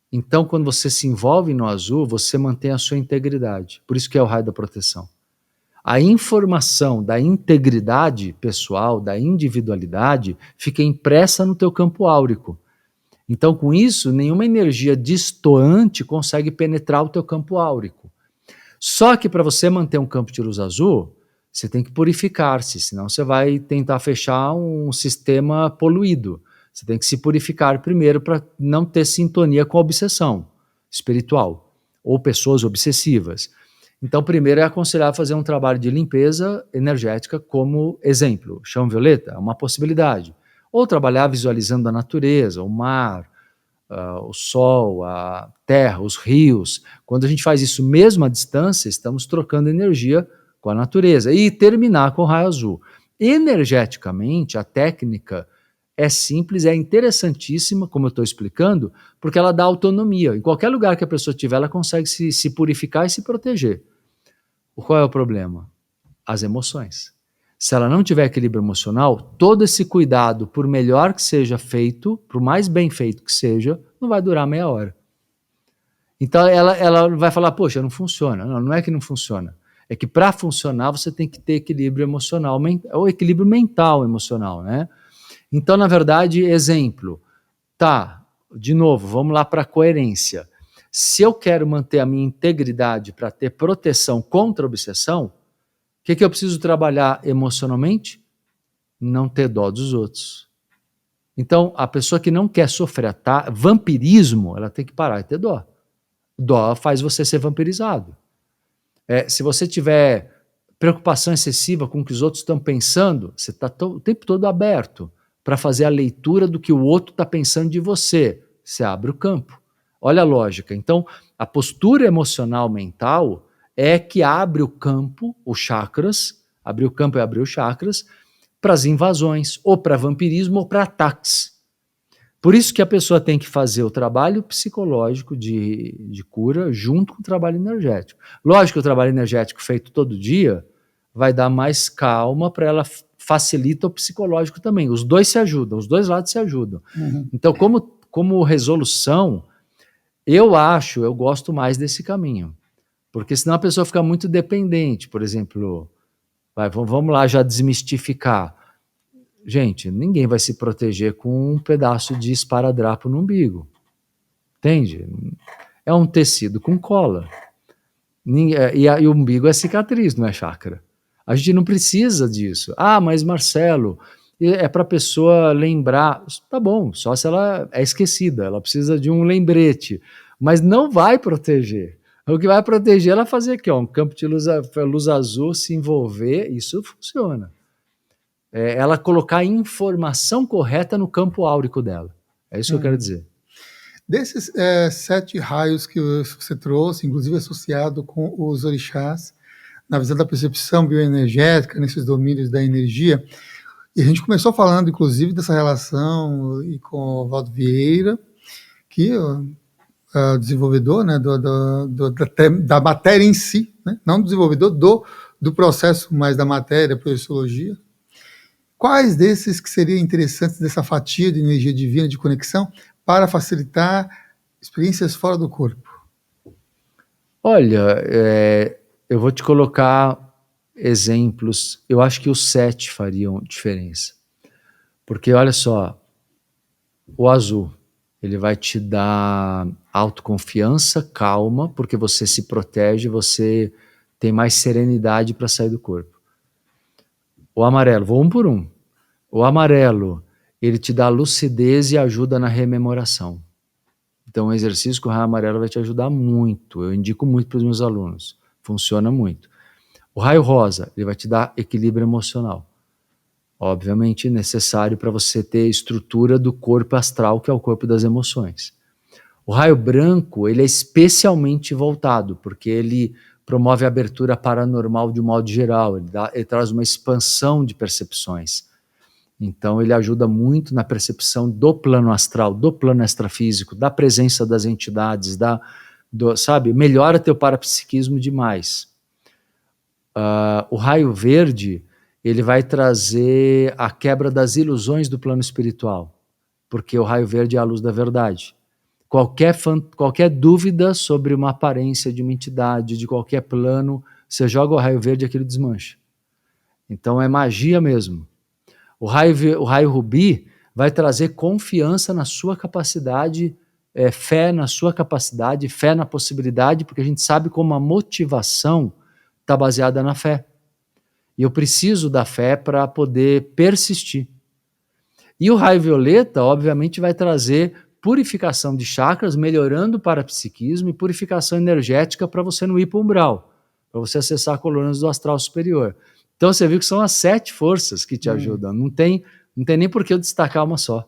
Então, quando você se envolve no azul, você mantém a sua integridade. Por isso que é o raio da proteção. A informação da integridade pessoal, da individualidade, fica impressa no teu campo áurico. Então, com isso, nenhuma energia destoante consegue penetrar o teu campo áurico. Só que para você manter um campo de luz azul, você tem que purificar-se, senão você vai tentar fechar um sistema poluído. Você tem que se purificar primeiro para não ter sintonia com a obsessão espiritual ou pessoas obsessivas. Então, primeiro é aconselhar fazer um trabalho de limpeza energética, como exemplo, chão violeta é uma possibilidade. Ou trabalhar visualizando a natureza, o mar, o sol, a terra, os rios. Quando a gente faz isso mesmo à distância, estamos trocando energia com a natureza. E terminar com o raio azul. Energeticamente, a técnica é simples, é interessantíssima, como eu estou explicando, porque ela dá autonomia. Em qualquer lugar que a pessoa estiver, ela consegue se purificar e se proteger. Qual é o problema? As emoções. Se ela não tiver equilíbrio emocional, todo esse cuidado, por melhor que seja feito, por mais bem feito que seja, não vai durar meia hora. Então ela vai falar, poxa, não funciona. Não, não é que não funciona. É que para funcionar você tem que ter equilíbrio emocional, ou equilíbrio mental emocional, né? Então, na verdade, exemplo, de novo, vamos lá para a coerência. Se eu quero manter a minha integridade para ter proteção contra a obsessão, o que eu preciso trabalhar emocionalmente? Não ter dó dos outros. Então, a pessoa que não quer sofrer vampirismo, ela tem que parar de ter dó. Dó faz você ser vampirizado. Se você tiver preocupação excessiva com o que os outros estão pensando, você está o tempo todo aberto para fazer a leitura do que o outro está pensando de você. Você abre o campo. Olha a lógica. Então, a postura emocional mental é que abre o campo, os chakras, abrir o campo é abrir os chakras, para as invasões, ou para vampirismo, ou para ataques. Por isso que a pessoa tem que fazer o trabalho psicológico de cura junto com o trabalho energético. Lógico que o trabalho energético feito todo dia vai dar mais calma para ela, facilita o psicológico também. Os dois se ajudam, os dois lados se ajudam. Então, como resolução, eu gosto mais desse caminho. Porque senão a pessoa fica muito dependente. Por exemplo, vamos lá já desmistificar. Gente, ninguém vai se proteger com um pedaço de esparadrapo no umbigo. Entende? É um tecido com cola. E o umbigo é cicatriz, não é chakra. A gente não precisa disso. Mas Marcelo, é para a pessoa lembrar. Tá bom, só se ela é esquecida. Ela precisa de um lembrete. Mas não vai proteger. O que vai proteger ela é fazer aqui, ó, um campo de luz azul se envolver, isso funciona. Ela colocar a informação correta no campo áurico dela. É isso que eu quero dizer. Desses 7 raios que você trouxe, inclusive associado com os orixás, na visão da percepção bioenergética, nesses domínios da energia, e a gente começou falando, inclusive, dessa relação e com o Valdo Vieira, que é o desenvolvedor, né, da matéria em si, né, não desenvolvedor do processo, mas da matéria, projeciologia. Quais desses que seriam interessantes dessa fatia de energia divina, de conexão, para facilitar experiências fora do corpo? Olha, eu vou te colocar exemplos. Eu acho que os 7 fariam diferença. Porque, olha só, o azul, ele vai te dar autoconfiança, calma, porque você se protege, você tem mais serenidade para sair do corpo. O amarelo, vou um por um. O amarelo, ele te dá lucidez e ajuda na rememoração. Então, o exercício com o raio amarelo vai te ajudar muito. Eu indico muito para os meus alunos. Funciona muito. O raio rosa, ele vai te dar equilíbrio emocional. Obviamente, necessário para você ter estrutura do corpo astral, que é o corpo das emoções. O raio branco, ele é especialmente voltado, porque ele promove a abertura paranormal de um modo geral. Ele traz uma expansão de percepções. Então, ele ajuda muito na percepção do plano astral, do plano extrafísico, da presença das entidades, sabe? Melhora teu parapsiquismo demais. O raio verde, ele vai trazer a quebra das ilusões do plano espiritual, porque o raio verde é a luz da verdade. Qualquer dúvida sobre uma aparência de uma entidade, de qualquer plano, você joga o raio verde e aquilo desmancha. Então, é magia mesmo. O raio rubi vai trazer confiança na sua capacidade, fé na sua capacidade, fé na possibilidade, porque a gente sabe como a motivação está baseada na fé. E eu preciso da fé para poder persistir. E o raio violeta, obviamente, vai trazer purificação de chakras, melhorando o parapsiquismo e purificação energética para você não ir para o umbral, para você acessar colunas do astral superior. Então você viu que são as 7 forças que te ajudam. Não tem nem por que eu destacar uma só.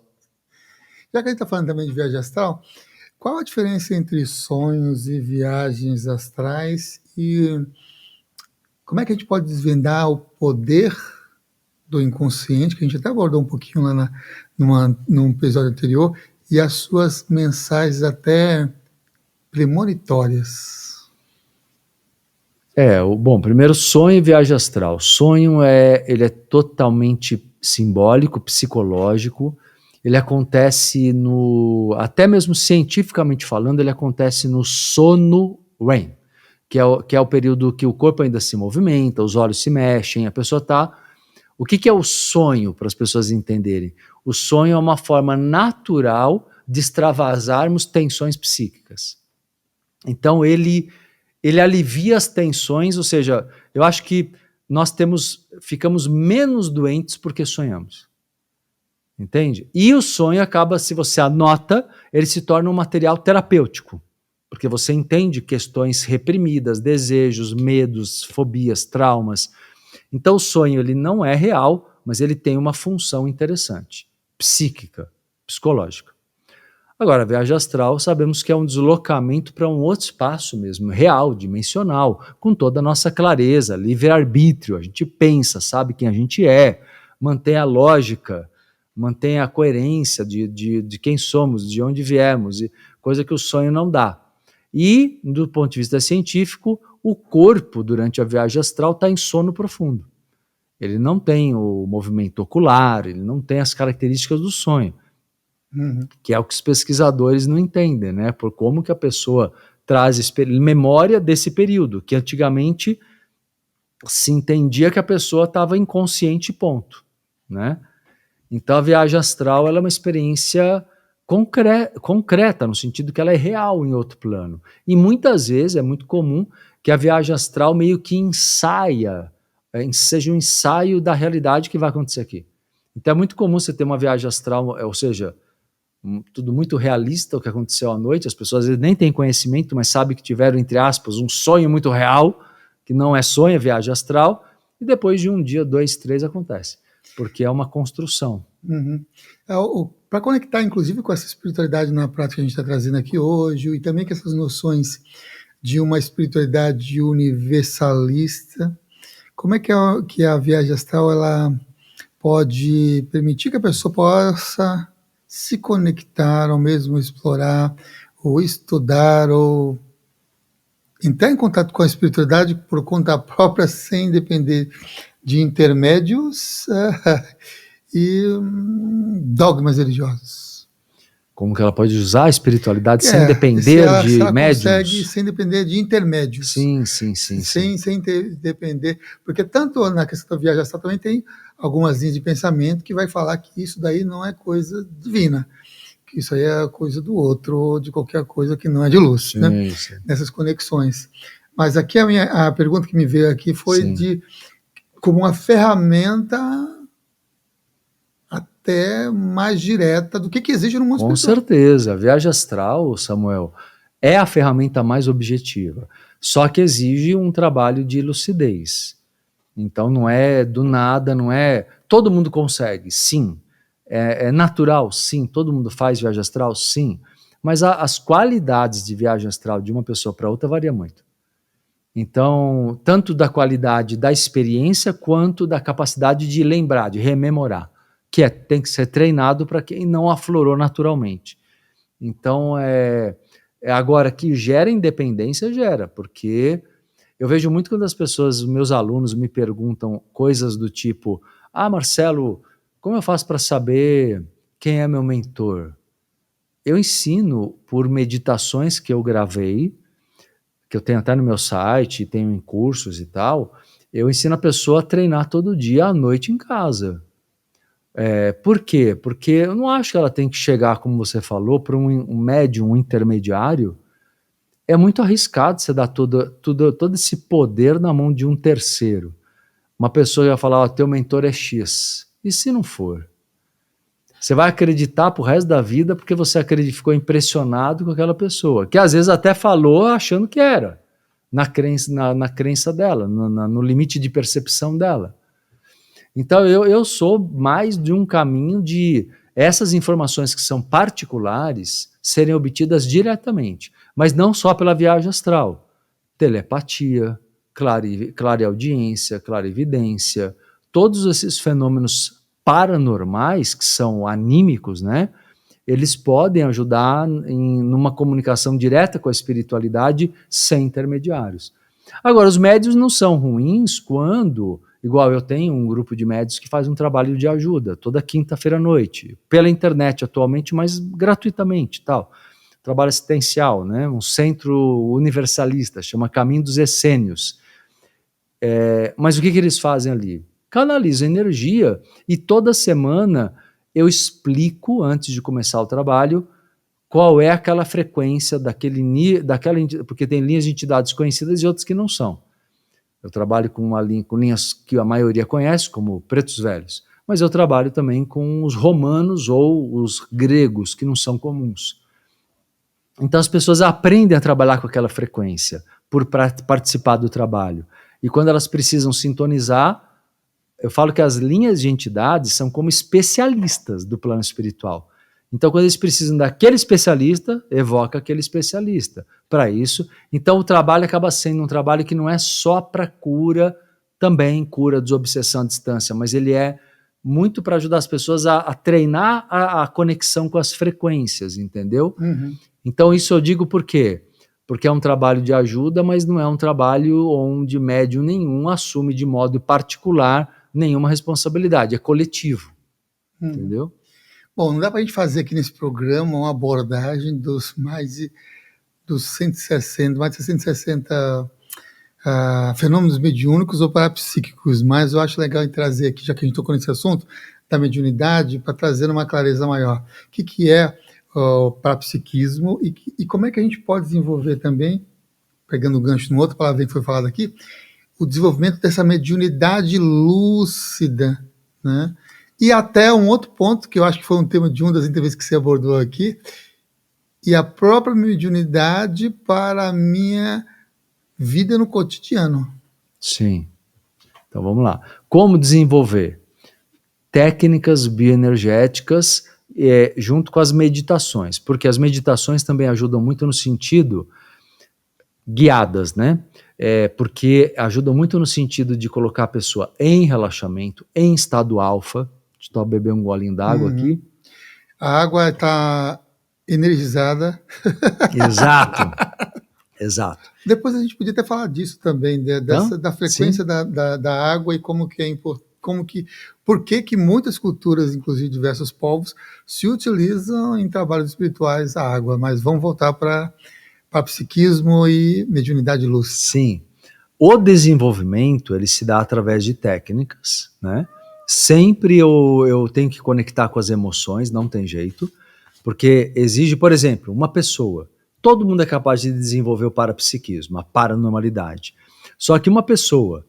Já que a gente está falando também de viagem astral, qual a diferença entre sonhos e viagens astrais e como é que a gente pode desvendar o poder do inconsciente, que a gente até abordou um pouquinho lá num episódio anterior, e as suas mensagens até premonitórias? Bom, primeiro, sonho e viagem astral. Sonho ele é totalmente simbólico, psicológico. Ele acontece até mesmo cientificamente falando, ele acontece no sono REM, que é o período que o corpo ainda se movimenta, os olhos se mexem, a pessoa está... O que é o sonho, para as pessoas entenderem? O sonho é uma forma natural de extravasarmos tensões psíquicas. Então, ele alivia as tensões, ou seja, eu acho que nós ficamos menos doentes porque sonhamos. Entende? E o sonho acaba, se você anota, ele se torna um material terapêutico, porque você entende questões reprimidas, desejos, medos, fobias, traumas. Então o sonho ele não é real, mas ele tem uma função interessante, psíquica, psicológica. Agora, a viagem astral sabemos que é um deslocamento para um outro espaço mesmo, real, dimensional, com toda a nossa clareza, livre-arbítrio, a gente pensa, sabe quem a gente é, mantém a lógica, mantém a coerência de quem somos, de onde viemos, coisa que o sonho não dá. E, do ponto de vista científico, o corpo, durante a viagem astral, está em sono profundo. Ele não tem o movimento ocular, ele não tem as características do sonho. Que é o que os pesquisadores não entendem, né? Por como que a pessoa traz memória desse período, que antigamente se entendia que a pessoa estava inconsciente, ponto, né? Então a viagem astral ela é uma experiência concreta, no sentido que ela é real em outro plano. E muitas vezes é muito comum que a viagem astral meio que seja um ensaio da realidade que vai acontecer aqui. Então é muito comum você ter uma viagem astral, ou seja, tudo muito realista o que aconteceu à noite, as pessoas às vezes nem têm conhecimento, mas sabem que tiveram, entre aspas, um sonho muito real, que não é sonho, é viagem astral, e depois de um dia, 2, 3 acontece, porque é uma construção. Uhum. Para conectar, inclusive, com essa espiritualidade na prática que a gente está trazendo aqui hoje, e também com essas noções de uma espiritualidade universalista, como é que a viagem astral ela pode permitir que a pessoa possa se conectar, ou mesmo explorar, ou estudar, ou entrar em contato com a espiritualidade por conta própria, sem depender de intermédios e dogmas religiosos. Como que ela pode usar a espiritualidade sem Se depender ela de consegue, médiums? sem depender de intermédios. Sim. Sem depender, porque tanto na questão da viagem astral também tem algumas linhas de pensamento que vai falar que isso daí não é coisa divina, que isso aí é coisa do outro, ou de qualquer coisa que não é de luz, Sim, né? sim. Nessas conexões. Mas aqui a pergunta que me veio aqui foi Sim. como uma ferramenta até mais direta do que existe no mundo Com espiritual. certeza, a viagem astral, Samuel, é a ferramenta mais objetiva, só que exige um trabalho de lucidez. Então não é do nada, não é... Todo mundo consegue, sim. É natural, sim. Todo mundo faz viagem astral, sim. Mas as qualidades de viagem astral de uma pessoa para outra varia muito. Então, tanto da qualidade da experiência, quanto da capacidade de lembrar, de rememorar, que tem que ser treinado para quem não aflorou naturalmente. Então, agora que gera independência, gera, porque eu vejo muito quando as pessoas, os meus alunos, me perguntam coisas do tipo: ah, Marcelo, como eu faço para saber quem é meu mentor? Eu ensino por meditações que eu gravei, que eu tenho até no meu site, tenho em cursos e tal. Eu ensino a pessoa a treinar todo dia à noite em casa. Por quê? Porque eu não acho que ela tem que chegar, como você falou, para um médium, um intermediário. É muito arriscado você dar todo esse poder na mão de um terceiro. Uma pessoa vai falar: teu mentor é X. E se não for? Você vai acreditar pro resto da vida porque você ficou impressionado com aquela pessoa, que às vezes até falou achando que era, na crença dela, no limite de percepção dela. Então eu sou mais de um caminho de essas informações que são particulares serem obtidas diretamente, mas não só pela viagem astral. Telepatia, clareaudiência, clarividência, todos esses fenômenos paranormais, que são anímicos, né? Eles podem ajudar numa comunicação direta com a espiritualidade sem intermediários. Agora, os médios não são ruins quando, igual eu tenho um grupo de médios que faz um trabalho de ajuda toda quinta-feira à noite, pela internet atualmente, mas gratuitamente, tal. Trabalho assistencial, né? Um centro universalista, chama Caminho dos Essênios. Mas o que eles fazem ali? Canalizam energia e toda semana eu explico, antes de começar o trabalho, qual é aquela frequência porque tem linhas de entidades conhecidas e outras que não são. Eu trabalho com linhas que a maioria conhece, como pretos velhos, mas eu trabalho também com os romanos ou os gregos, que não são comuns. Então as pessoas aprendem a trabalhar com aquela frequência por participar do trabalho. E quando elas precisam sintonizar, eu falo que as linhas de entidades são como especialistas do plano espiritual. Então, quando eles precisam daquele especialista, evoca aquele especialista. Para isso, então o trabalho acaba sendo um trabalho que não é só para cura, também cura, desobsessão à distância, mas ele é muito para ajudar as pessoas a treinar a conexão com as frequências, entendeu? Uhum. Então, isso eu digo por quê? Porque é um trabalho de ajuda, mas não é um trabalho onde médium nenhum assume de modo particular nenhuma responsabilidade, é coletivo, entendeu? Bom, não dá para a gente fazer aqui nesse programa uma abordagem dos mais de 160 fenômenos mediúnicos ou parapsíquicos, mas eu acho legal em trazer aqui, já que a gente tocou nesse assunto, da mediunidade, para trazer uma clareza maior. O que é o parapsiquismo e como é que a gente pode desenvolver também, pegando o gancho numa outra palavra que foi falada aqui, o desenvolvimento dessa mediunidade lúcida, né? E até um outro ponto, que eu acho que foi um tema de uma das entrevistas que você abordou aqui, e a própria mediunidade para a minha vida no cotidiano. Sim. Então vamos lá. Como desenvolver técnicas bioenergéticas junto com as meditações? Porque as meditações também ajudam muito no sentido guiadas, né? Porque ajudam muito no sentido de colocar a pessoa em relaxamento, em estado alfa. Estou a beber um golinho d'água aqui. A água está energizada. Exato, exato. Depois a gente podia até falar disso também, da frequência da água e como que é importante. Por que muitas culturas, inclusive diversos povos, se utilizam em trabalhos espirituais a água, mas vamos voltar para psiquismo e mediunidade lúcida. Sim. O desenvolvimento, ele se dá através de técnicas, né? Sempre eu tenho que conectar com as emoções, não tem jeito, porque exige, por exemplo, uma pessoa, todo mundo é capaz de desenvolver o parapsiquismo, a paranormalidade. Só que uma pessoa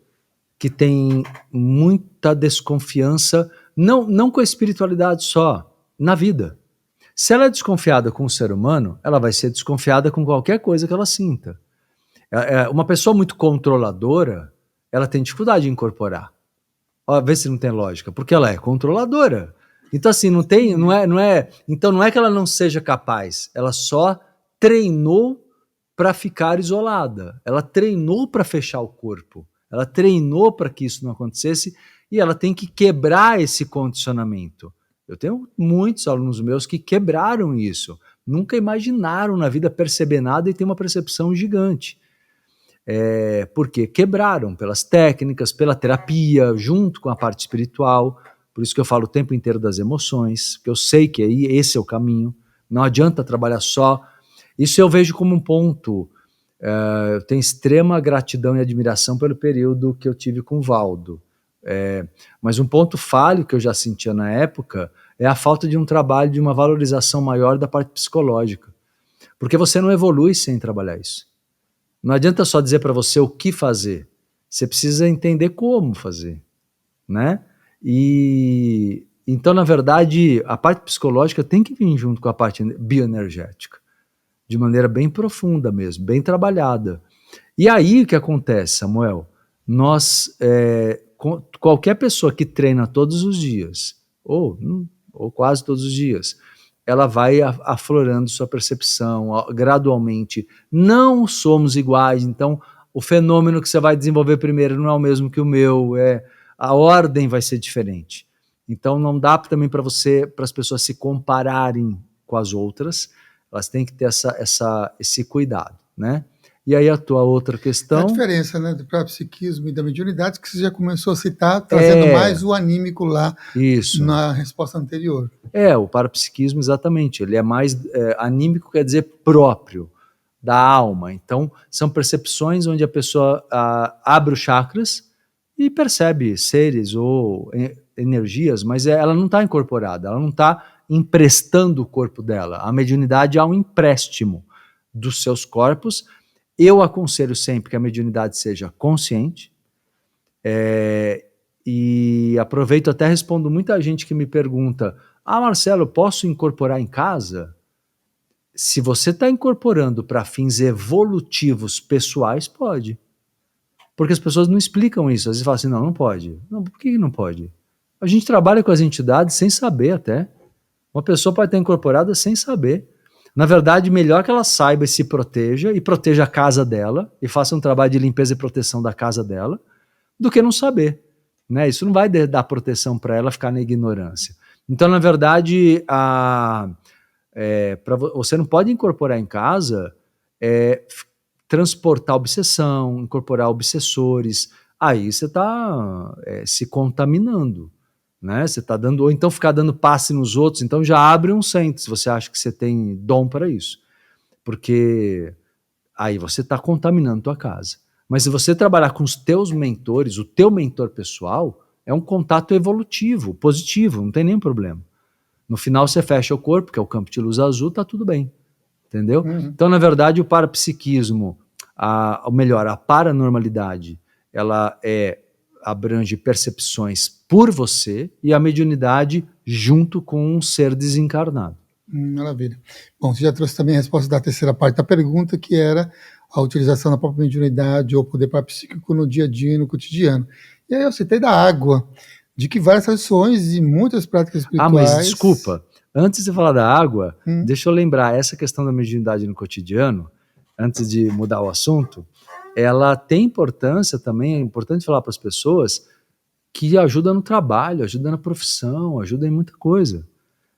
que tem muita desconfiança, não com a espiritualidade só, na vida. Se ela é desconfiada com o ser humano, ela vai ser desconfiada com qualquer coisa que ela sinta. Uma pessoa muito controladora, ela tem dificuldade de incorporar. Ó, vê se não tem lógica, porque ela é controladora. Então, assim, então não é que ela não seja capaz, ela só treinou para ficar isolada. Ela treinou para fechar o corpo. Ela treinou para que isso não acontecesse e ela tem que quebrar esse condicionamento. Eu tenho muitos alunos meus que quebraram isso. Nunca imaginaram na vida perceber nada e ter uma percepção gigante. Porque quebraram pelas técnicas, pela terapia, junto com a parte espiritual. Por isso que eu falo o tempo inteiro das emoções, porque eu sei que aí esse é o caminho. Não adianta trabalhar só. Isso eu vejo como um ponto. Eu tenho extrema gratidão e admiração pelo período que eu tive com o Valdo. Mas um ponto falho que eu já sentia na época é a falta de um trabalho, de uma valorização maior da parte psicológica. Porque você não evolui sem trabalhar isso. Não adianta só dizer para você o que fazer. Você precisa entender como fazer, né? E então, na verdade, a parte psicológica tem que vir junto com a parte bioenergética, de maneira bem profunda mesmo, bem trabalhada. E aí o que acontece, Samuel? Qualquer pessoa que treina todos os dias, ou quase todos os dias, ela vai aflorando sua percepção gradualmente. Não somos iguais, então o fenômeno que você vai desenvolver primeiro não é o mesmo que o meu, a ordem vai ser diferente. Então não dá também para as pessoas se compararem com as outras, elas têm que ter esse cuidado, né? E aí a tua outra questão... A diferença, né, do psiquismo e da mediunidade, que você já começou a citar, trazendo mais o anímico lá na resposta anterior. O parapsiquismo, exatamente, ele é mais anímico, quer dizer próprio, da alma. Então, são percepções onde a pessoa abre os chakras e percebe seres ou energias, mas ela não está incorporada, ela não está emprestando o corpo dela. A mediunidade é um empréstimo dos seus corpos. Eu aconselho sempre que a mediunidade seja consciente, e aproveito até respondo muita gente que me pergunta: Marcelo, posso incorporar em casa? Se você está incorporando para fins evolutivos pessoais, pode. Porque as pessoas não explicam isso. Às vezes falam assim, não pode. Não, por que não pode? A gente trabalha com as entidades sem saber até. Uma pessoa pode estar incorporada sem saber. Na verdade, melhor que ela saiba e se proteja, e proteja a casa dela, e faça um trabalho de limpeza e proteção da casa dela, do que não saber. Né? Isso não vai dar proteção para ela ficar na ignorância. Então, na verdade, você não pode incorporar em casa, transportar obsessão, incorporar obsessores. Aí você está se contaminando. Né? Você está dando, ou então ficar dando passe nos outros, então já abre um centro, se você acha que você tem dom para isso, porque aí você está contaminando tua casa. Mas se você trabalhar com os teus mentores, o teu mentor pessoal, é um contato evolutivo, positivo, não tem nenhum problema. No final você fecha o corpo, que é o campo de luz azul, tá tudo bem, entendeu? Então, na verdade, o parapsiquismo, a paranormalidade, ela abrange percepções por você e a mediunidade junto com um ser desencarnado. Maravilha. Bom, você já trouxe também a resposta da terceira parte da pergunta, que era a utilização da própria mediunidade ou poder parapsíquico no dia a dia, no cotidiano. E aí eu citei da água, de que várias tradições e muitas práticas espirituais... mas desculpa, antes de falar da água, deixa eu lembrar, essa questão da mediunidade no cotidiano, antes de mudar o assunto, ela tem importância também, é importante falar para as pessoas que ajuda no trabalho, ajuda na profissão, ajuda em muita coisa.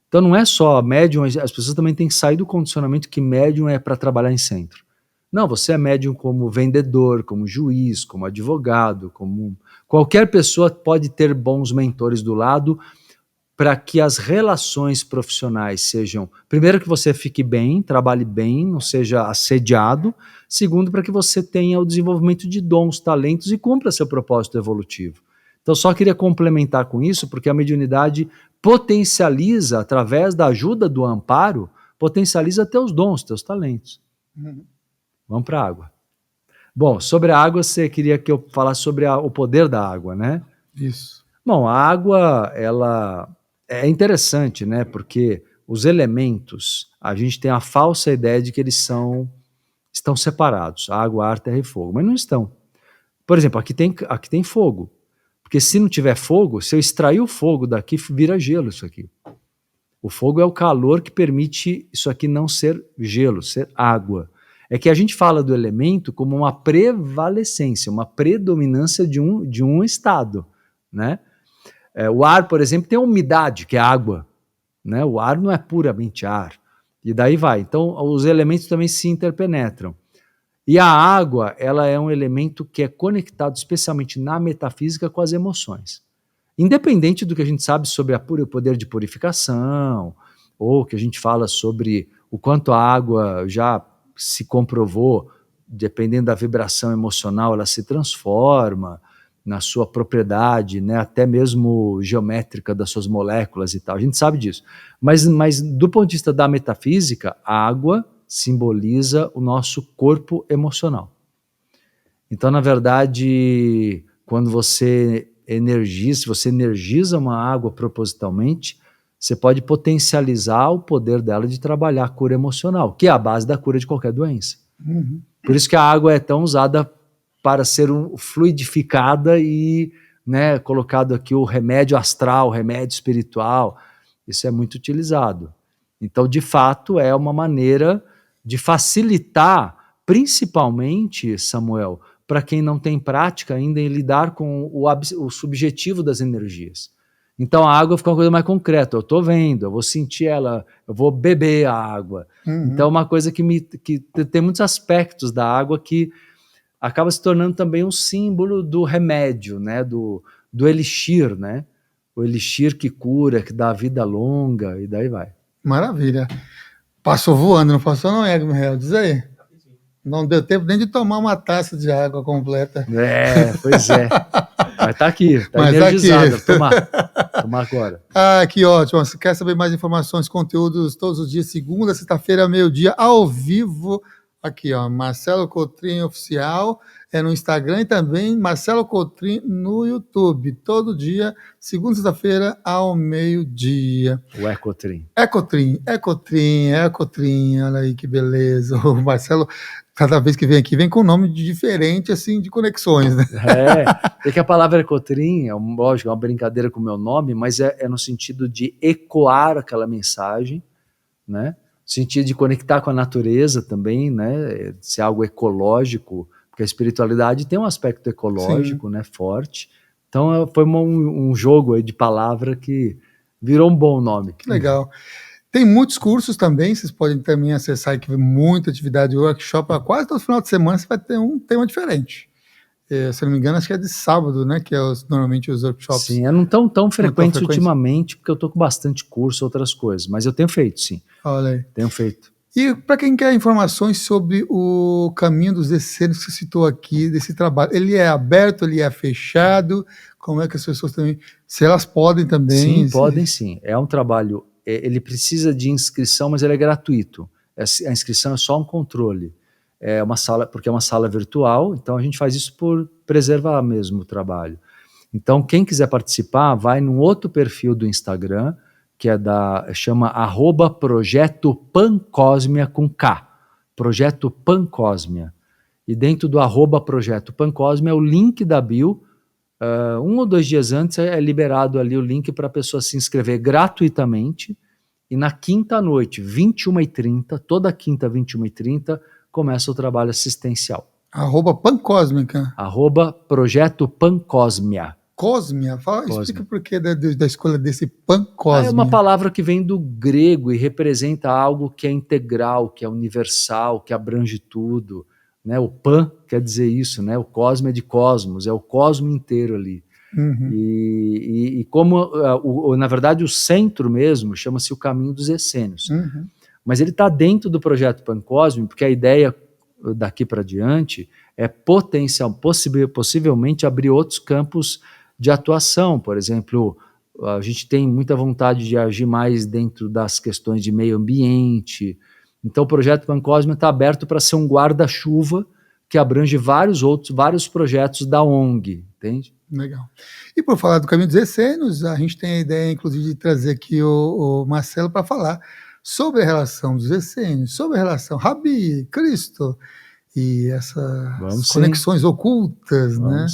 Então não é só médium, as pessoas também têm que sair do condicionamento que médium é para trabalhar em centro. Não, você é médium como vendedor, como juiz, como advogado, como qualquer pessoa pode ter bons mentores do lado para que as relações profissionais sejam, primeiro, que você fique bem, trabalhe bem, não seja assediado, segundo, para que você tenha o desenvolvimento de dons, talentos e cumpra seu propósito evolutivo. Então, só queria complementar com isso, porque a mediunidade potencializa, através da ajuda do amparo, potencializa teus dons, teus talentos. Vamos para a água. Bom, sobre a água, você queria que eu falasse sobre o poder da água, né? Isso. Bom, a água, ela é interessante, né? Porque os elementos, a gente tem a falsa ideia de que eles estão separados, água, ar, terra e fogo, mas não estão. Por exemplo, aqui tem fogo. Porque se não tiver fogo, se eu extrair o fogo daqui, vira gelo isso aqui. O fogo é o calor que permite isso aqui não ser gelo, ser água. É que a gente fala do elemento como uma prevalecência, uma predominância de um estado, né? O ar, por exemplo, tem a umidade, que é água, né? O ar não é puramente ar. E daí vai. Então, os elementos também se interpenetram. E a água, ela é um elemento que é conectado especialmente na metafísica com as emoções. Independente do que a gente sabe sobre o poder de purificação, ou que a gente fala sobre o quanto a água já se comprovou, dependendo da vibração emocional, ela se transforma na sua propriedade, né, até mesmo geométrica das suas moléculas e tal. A gente sabe disso. Mas do ponto de vista da metafísica, a água simboliza o nosso corpo emocional. Então, na verdade, quando se você energiza uma água propositalmente, você pode potencializar o poder dela de trabalhar a cura emocional, que é a base da cura de qualquer doença. Por isso que a água é tão usada para ser fluidificada e, né, colocado aqui o remédio astral, o remédio espiritual. Isso é muito utilizado. Então, de fato, é uma maneira de facilitar, principalmente, Samuel, para quem não tem prática ainda em lidar com o subjetivo das energias. Então a água fica uma coisa mais concreta, eu estou vendo, eu vou sentir ela, eu vou beber a água. Então é uma coisa que tem muitos aspectos da água que acaba se tornando também um símbolo do remédio, né? do elixir, né? O elixir que cura, que dá vida longa, e daí vai. Maravilha. Passou voando, não passou não, Edmo? Diz aí. Não deu tempo nem de tomar uma taça de água completa. Pois é. Mas tá aqui, tá energizado. Tomar agora. Que ótimo. Se quer saber mais informações, conteúdos todos os dias, segunda, sexta-feira, meio-dia, ao vivo. Aqui, ó, Marcelo Cotrim Oficial, no Instagram, e também Marcelo Cotrim no YouTube. Todo dia, segunda, sexta-feira, ao meio-dia. O Ecotrim. Ecotrim, olha aí que beleza. O Marcelo, cada vez que vem aqui, vem com nome diferente, assim, de conexões, né? É que a palavra Ecotrim, lógico, é uma brincadeira com o meu nome, mas é no sentido de ecoar aquela mensagem, né? Sentido de conectar com a natureza também, né? Ser algo ecológico, porque a espiritualidade tem um aspecto ecológico, né? Forte. Então foi um jogo aí de palavra que virou um bom nome. Que legal. Tem muitos cursos também, vocês podem também acessar aqui, muita atividade, workshop, quase todo final de semana você vai ter um tema diferente. Se não me engano, acho que é de sábado, né? Que é normalmente os workshops. Sim, não tão frequentes ultimamente, porque eu estou com bastante curso, outras coisas, mas eu tenho feito, sim. Olha aí. Tenho feito. E para quem quer informações sobre o caminho dos decênios que você citou aqui, desse trabalho, ele é aberto, ele é fechado? Como é que as pessoas também, se elas podem também? Sim, podem sim. É um trabalho, ele precisa de inscrição, mas ele é gratuito. A inscrição é só um controle. Porque é uma sala virtual, então a gente faz isso por preservar mesmo o trabalho. Então, quem quiser participar, vai num outro perfil do Instagram, que chama @Projeto Pancosmia com K. Projeto Pancosmia. E dentro do @Projeto Pancosmia é o link da bio. 1 ou 2 dias antes é liberado ali o link para a pessoa se inscrever gratuitamente. E na quinta noite, 21h30, toda quinta, 21h30, começa o trabalho assistencial. @Pancósmica. @Projeto Pancosmia. Cósmia? Explica por que da escolha desse pancósmia. É uma palavra que vem do grego e representa algo que é integral, que é universal, que abrange tudo. Né? O pan quer dizer isso, né? O cosmo é de cosmos, é o cosmo inteiro ali. Uhum. E como, na verdade, o centro mesmo chama-se o Caminho dos Essênios. Uhum. Mas ele está dentro do projeto Pancosmio, porque a ideia daqui para diante é possivelmente abrir outros campos de atuação. Por exemplo, a gente tem muita vontade de agir mais dentro das questões de meio ambiente. Então o projeto Pancosmio está aberto para ser um guarda-chuva que abrange vários projetos da ONG, entende? Legal. E por falar do Caminho dos Essênios, a gente tem a ideia, inclusive, de trazer aqui o Marcelo para falar sobre a relação dos essênios, sobre a relação Rabi, Cristo e essas conexões ocultas, né,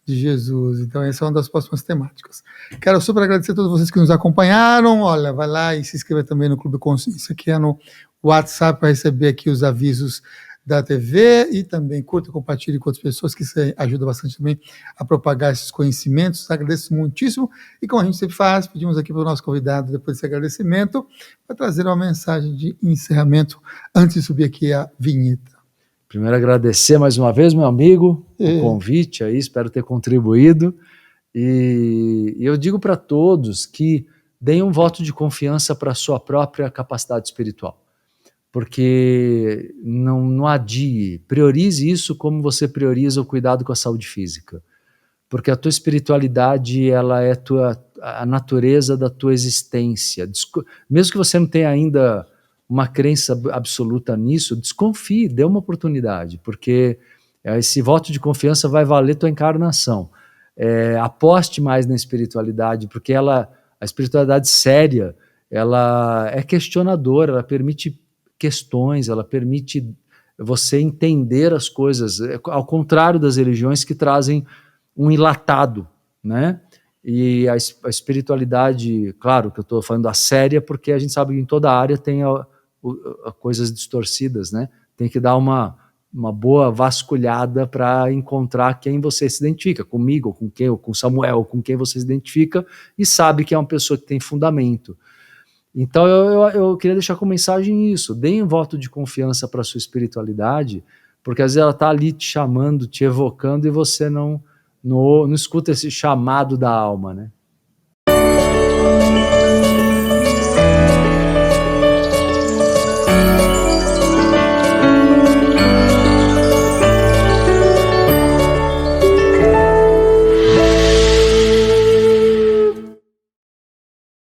de Jesus. Então, essa é uma das próximas temáticas. Quero super agradecer a todos vocês que nos acompanharam. Olha, vai lá e se inscreva também no Clube Consciência, que é no WhatsApp, para receber aqui os avisos da TV, e também curta e compartilhe com outras pessoas, que isso ajuda bastante também a propagar esses conhecimentos. Agradeço muitíssimo, e como a gente sempre faz, pedimos aqui para o nosso convidado, depois desse agradecimento, para trazer uma mensagem de encerramento antes de subir aqui a vinheta. Primeiro agradecer mais uma vez, meu amigo, o convite aí, espero ter contribuído, e eu digo para todos que deem um voto de confiança para a sua própria capacidade espiritual. Porque não adie, priorize isso como você prioriza o cuidado com a saúde física. Porque a tua espiritualidade, ela é a natureza da tua existência. Mesmo que você não tenha ainda uma crença absoluta nisso, desconfie, dê uma oportunidade, porque esse voto de confiança vai valer tua encarnação. Aposte mais na espiritualidade, porque a espiritualidade séria, ela é questionadora, ela permite questões, ela permite você entender as coisas, ao contrário das religiões que trazem um enlatado, né? E a espiritualidade, claro que eu estou falando da séria, porque a gente sabe que em toda área tem coisas distorcidas, né? Tem que dar uma boa vasculhada para encontrar quem você se identifica, comigo, com quem, ou com Samuel, com quem você se identifica, e sabe que é uma pessoa que tem fundamento. Então eu queria deixar como mensagem isso: deem um voto de confiança para a sua espiritualidade, porque às vezes ela está ali te chamando, te evocando, e você não escuta esse chamado da alma, né?